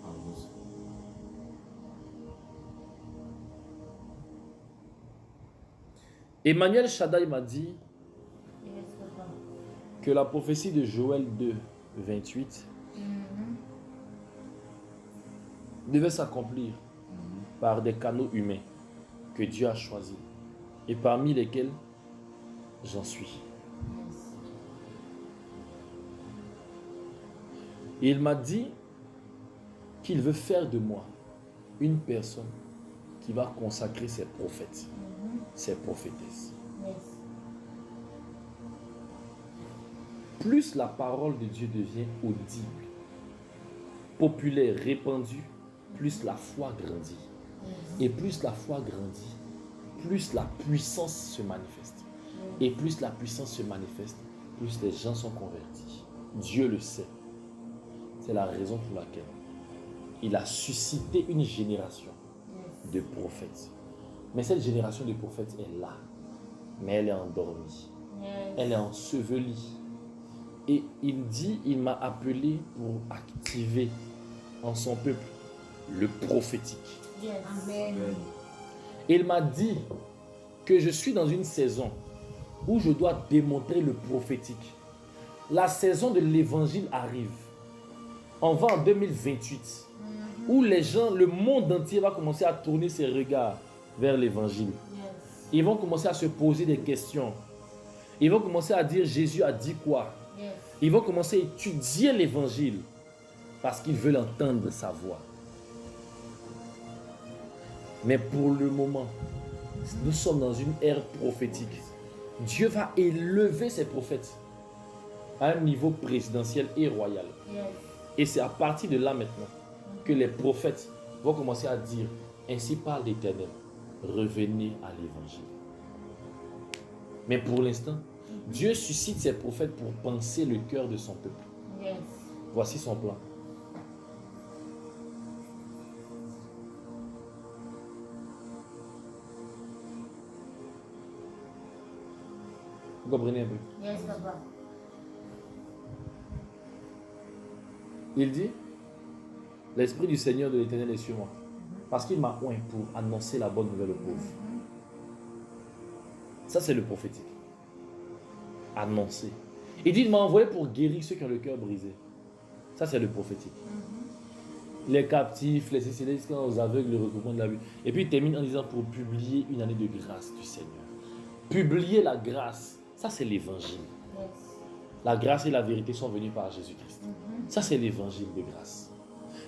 Avance. Emmanuel Shaddai m'a dit Yes, Papa. que la prophétie de Joël 2, 28 devait s'accomplir par des canaux humains que Dieu a choisis et parmi lesquels j'en suis. Et il m'a dit qu'il veut faire de moi une personne qui va consacrer ses prophètes, ses prophétesses. Yes. Plus la parole de Dieu devient audible, populaire, répandue, plus la foi grandit. Et plus la foi grandit, plus la puissance se manifeste. Et plus la puissance se manifeste, plus les gens sont convertis. Dieu le sait. C'est la raison pour laquelle il a suscité une génération de prophètes. Mais cette génération de prophètes est là. Mais elle est endormie. Yes. Elle est ensevelie. Et il dit, il m'a appelé pour activer en son peuple le prophétique. Yes. Amen. Amen. Et il m'a dit que je suis dans une saison où je dois démontrer le prophétique. La saison de l'évangile arrive. On va en 2028, où les gens, le monde entier va commencer à tourner ses regards vers l'évangile. Yes. Ils vont commencer à se poser des questions. Ils vont commencer à dire Jésus a dit quoi. Yes. Ils vont commencer à étudier l'évangile parce qu'ils veulent entendre sa voix. Mais pour le moment, nous sommes dans une ère prophétique. Dieu va élever ses prophètes à un niveau présidentiel et royal. Yes. Et c'est à partir de là maintenant que les prophètes vont commencer à dire, ainsi parle l'Éternel, revenez à l'évangile. Mais pour l'instant, Dieu suscite ses prophètes pour penser le cœur de son peuple. Yes. Voici son plan. Vous comprenez un peu? Yes, Papa. Il dit, l'Esprit du Seigneur de l'Éternel est sur moi. Parce qu'il m'a oint pour annoncer la bonne nouvelle aux pauvres. Ça, c'est le prophétique. Annoncer. Il dit, il m'a envoyé pour guérir ceux qui ont le cœur brisé. Ça, c'est le prophétique. Les captifs, les céciliés, aux aveugles, le recouvrement de la vue. Et puis, il termine en disant, pour publier une année de grâce du Seigneur. Publier la grâce, ça, c'est l'évangile. La grâce et la vérité sont venues par Jésus-Christ. Ça, c'est l'évangile de grâce.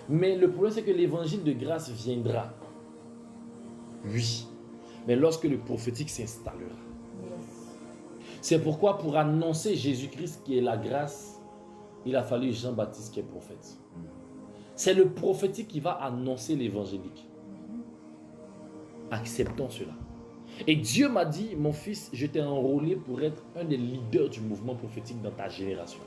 Mais le problème, c'est que l'évangile de grâce viendra. Oui. Mais lorsque le prophétique s'installera. C'est pourquoi, pour annoncer Jésus-Christ qui est la grâce, il a fallu Jean-Baptiste qui est prophète. C'est le prophétique qui va annoncer l'évangélique. Acceptons cela. Et Dieu m'a dit, mon fils, je t'ai enrôlé pour être un des leaders du mouvement prophétique dans ta génération.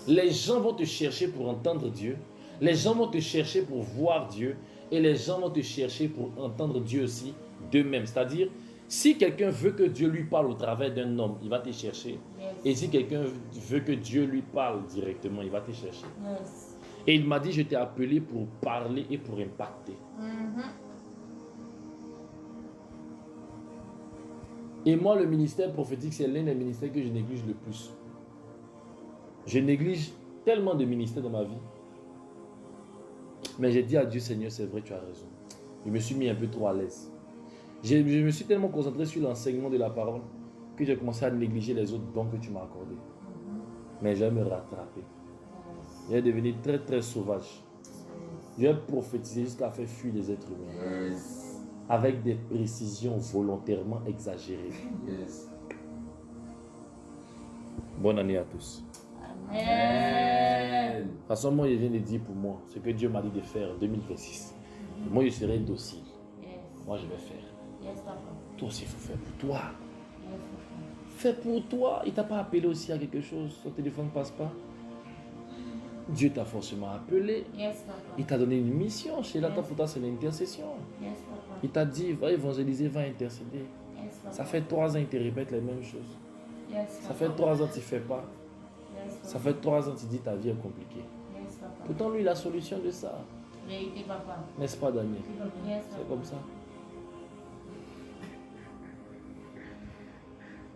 Les gens vont te chercher pour entendre Dieu. Les gens vont te chercher pour voir Dieu. Et les gens vont te chercher pour entendre Dieu aussi d'eux-mêmes. C'est-à-dire, si quelqu'un veut que Dieu lui parle au travers d'un homme, il va te chercher. Et si quelqu'un veut que Dieu lui parle directement, il va te chercher. Et il m'a dit, je t'ai appelé pour parler et pour impacter. Et moi, le ministère prophétique, c'est l'un des ministères que je néglige le plus. Je néglige tellement de ministères dans ma vie. Mais j'ai dit à Dieu, Seigneur, c'est vrai, tu as raison. Je me suis mis un peu trop à l'aise. Je me suis tellement concentré sur l'enseignement de la parole que j'ai commencé à négliger les autres dons que tu m'as accordés. Mais je vais me rattraper. Je vais devenir très très sauvage. Je vais prophétiser jusqu'à faire fuir les êtres humains. Avec des précisions volontairement exagérées. Bonne année à tous. Amen. De toute façon, moi, il vient de dire pour moi ce que Dieu m'a dit de faire en 2026. Moi, je serai docile. Moi, je vais faire. Toi aussi, il faut faire pour toi. Fais pour toi. Il ne t'a pas appelé aussi à quelque chose. Son téléphone ne passe pas. Dieu t'a forcément appelé. Il t'a donné une mission. Chez là, pour toi, c'est l'intercession. Il t'a dit, va évangéliser, va intercéder. Ça fait 3 ans que tu répètes les mêmes choses. Ça fait 3 ans que tu ne fais pas. Ça fait 3 ans que tu dis ta vie est compliquée. Pourtant, lui, la solution de ça. N'est-ce pas, Daniel? C'est comme ça.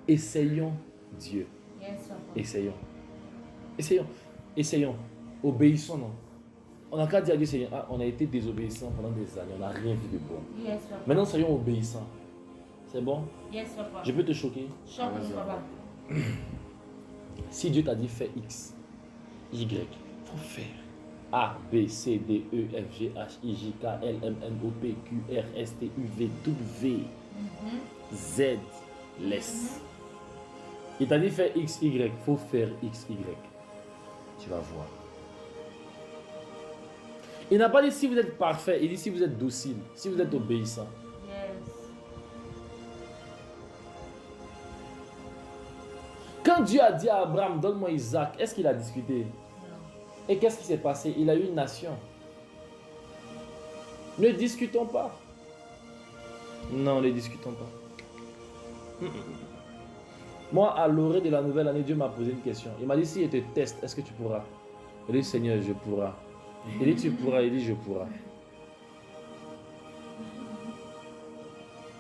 Essayons Dieu. Essayons. Essayons. Essayons. Obéissons, non? On n'a qu'à dire à Dieu, Seigneur, ah, on a été désobéissants pendant des années, on n'a rien vu de bon. Maintenant, soyons obéissants. C'est bon? Je peux te choquer? Si Dieu t'a dit fais X, Y, il faut faire. A, B, C, D, E, F, G, H, I, J, K, L, M, N, O, P, Q, R, S, T, U, V, W, Z, laisse. Il t'a dit fais X, Y, il faut faire X, Y. Tu vas voir. Il n'a pas dit si vous êtes parfait, il dit si vous êtes docile, si vous êtes obéissant. Quand Dieu a dit à Abraham, donne-moi Isaac, est-ce qu'il a discuté? Non. Et qu'est-ce qui s'est passé? Il a eu une nation. Ne discutons pas. Non, ne discutons pas. Moi, à l'orée de la nouvelle année, Dieu m'a posé une question. Il m'a dit, si je te teste, est-ce que tu pourras? Il dit, Seigneur, je pourrai. Il dit, tu pourras. Il dit, je pourrai.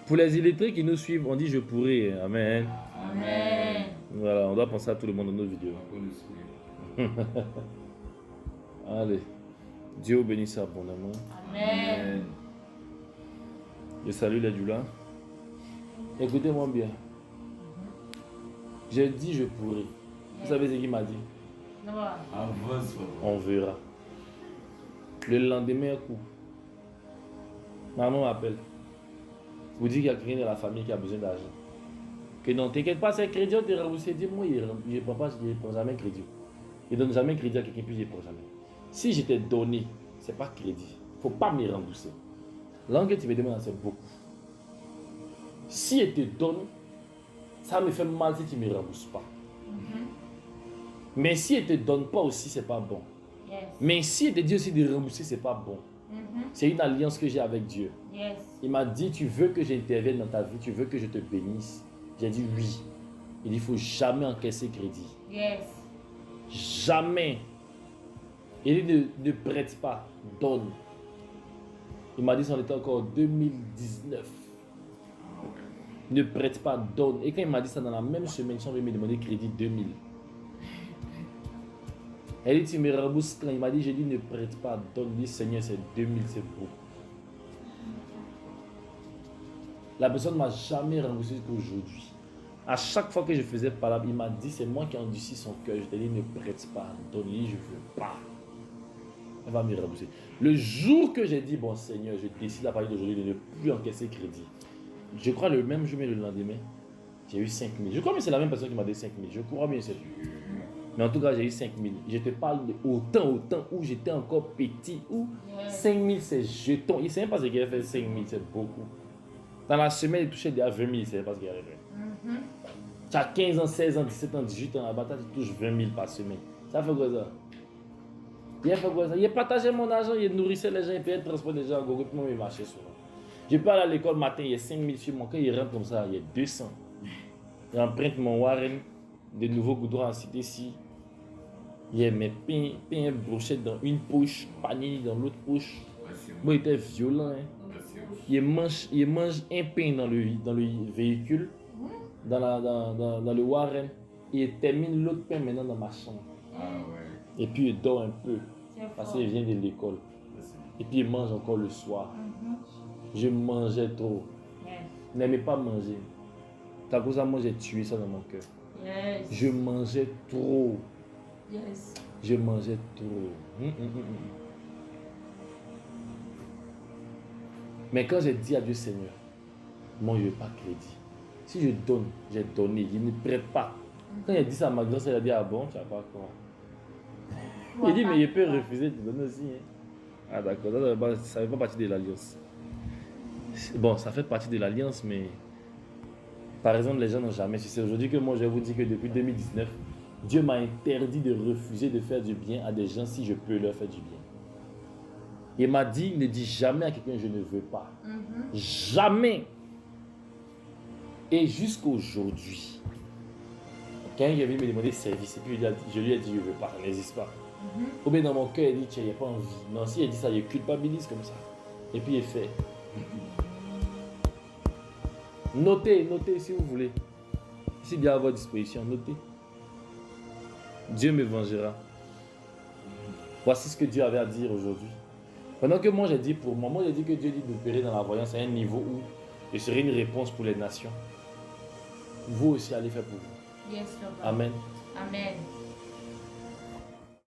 Pour les illettrés qui nous suivent, on dit, je pourrai. Amen. Amen. Voilà, on doit penser à tout le monde dans nos vidéos. Allez. Dieu vous bénisse abondamment. Amen. Je salue les doulas. Écoutez-moi bien. J'ai dit je pourrai. Vous savez ce qu'il m'a dit? On verra. Le lendemain, coup. Maman m'appelle. Vous dites qu'il y a quelqu'un de la famille qui a besoin d'argent. Que non, t'inquiète pas, c'est crédit, on te rembourse. Dis-moi, je ne prends jamais crédit. Je ne donne jamais crédit à quelqu'un, puis je ne prends jamais. Si je t'ai donné, ce n'est pas crédit. Il ne faut pas me rembourser. L'angle que tu me demandes, c'est beaucoup. Si je te donne, ça me fait mal si tu ne me rembourses pas. Mais si je ne te donne pas aussi, ce n'est pas bon. Mais si je te dis aussi de rembourser, ce n'est pas bon. C'est une alliance que j'ai avec Dieu. Il m'a dit, tu veux que j'intervienne dans ta vie, tu veux que je te bénisse. J'ai dit oui. Il dit, il ne faut jamais encaisser crédit. Jamais. Il dit ne prête pas, donne. Il m'a dit ça, on était encore en 2019. Ne prête pas, donne. Et quand il m'a dit ça dans la même semaine, il m'a demandé crédit 2000. Elle dit, tu me rembourses quand il m'a dit, j'ai dit, ne prête pas, donne. Il dit, Seigneur, c'est 2000, c'est beau. La personne ne m'a jamais remboursé jusqu'aujourd'hui. À chaque fois que je faisais parler, il m'a dit, c'est moi qui ai endurci son cœur. Je t'ai dit, ne prête pas, donne. Il dit, je ne veux pas. Elle va me rembourser. Le jour que j'ai dit, bon Seigneur, je décide à partir d'aujourd'hui de ne plus encaisser crédit. Je crois le même jour, mais le lendemain, j'ai eu 5 000. Je crois que c'est la même personne qui m'a donné 5 000. Je crois bien c'est lui. Mais en tout cas, j'ai eu 5 000. Je te parle de autant où j'étais encore petit, où 5 000 c'est jeton. Il ne sait même pas ce qu'il a fait 5 000, c'est beaucoup. Dans la semaine, il touchait déjà 20 000, il ne savait pas ce qu'il avait fait. Tu as 15 ans, 16 ans, 17 ans, 18 ans, la bataille, tu touches 20 000 par semaine. Ça fait quoi ça? Il a fait quoi ça? Il a partagé mon argent, il nourrissait les gens, il payait le transport des gens à Gogo, puis moi, il marchait souvent. Je peux aller à l'école matin, il y a 5 000 sur mon cœur, il rentre comme ça, il y a 200. Il emprunte mon Warren, de nouveaux goudrons en cité-ci. Il y a mes pains brochettes dans une poche, panini dans l'autre poche. Moi, il était violent. Hein. Il mange un pain dans le véhicule, dans le Warren, et il termine l'autre pain maintenant dans ma chambre. Et puis il dort un peu, parce qu'il vient de l'école. Et puis il mange encore le soir. Je mangeais trop. Je n'aimais pas manger. C'est à cause de moi, j'ai tué ça dans mon cœur. Je mangeais trop. Je mangeais trop. Mais quand j'ai dit à Dieu, Seigneur, moi je ne veux pas crédit. Si je donne, j'ai donné. Il ne prête pas. Quand il a dit ça à ma grand-sœur, il a dit, ah bon, tu n'as pas quoi. Il dit, mais il peut refuser de donner aussi. Hein. Ah d'accord, ça ne fait pas partie de l'alliance. Bon, ça fait partie de l'alliance, mais par exemple, les gens n'ont jamais su. C'est aujourd'hui que moi, je vous dis que depuis 2019, Dieu m'a interdit de refuser de faire du bien à des gens si je peux leur faire du bien. Il m'a dit, ne dis jamais à quelqu'un, je ne veux pas. Jamais. Et jusqu'aujourd'hui, quelqu'un qui est venu me demander service, et puis je lui ai dit, je ne veux pas, ça n'existe pas. Ou bien dans mon cœur, il dit, tiens, il n'y a pas envie. Non, si il dit ça, il culpabilise comme ça. Et puis il fait. Notez si vous voulez. Si bien à votre disposition, notez. Dieu me vengera. Voici ce que Dieu avait à dire aujourd'hui. Pendant que moi j'ai dit pour moi, j'ai dit que Dieu dit d'opérer dans la voyance à un niveau où je serai une réponse pour les nations. Vous aussi allez faire pour vous. Yes, Lord. Amen. Amen.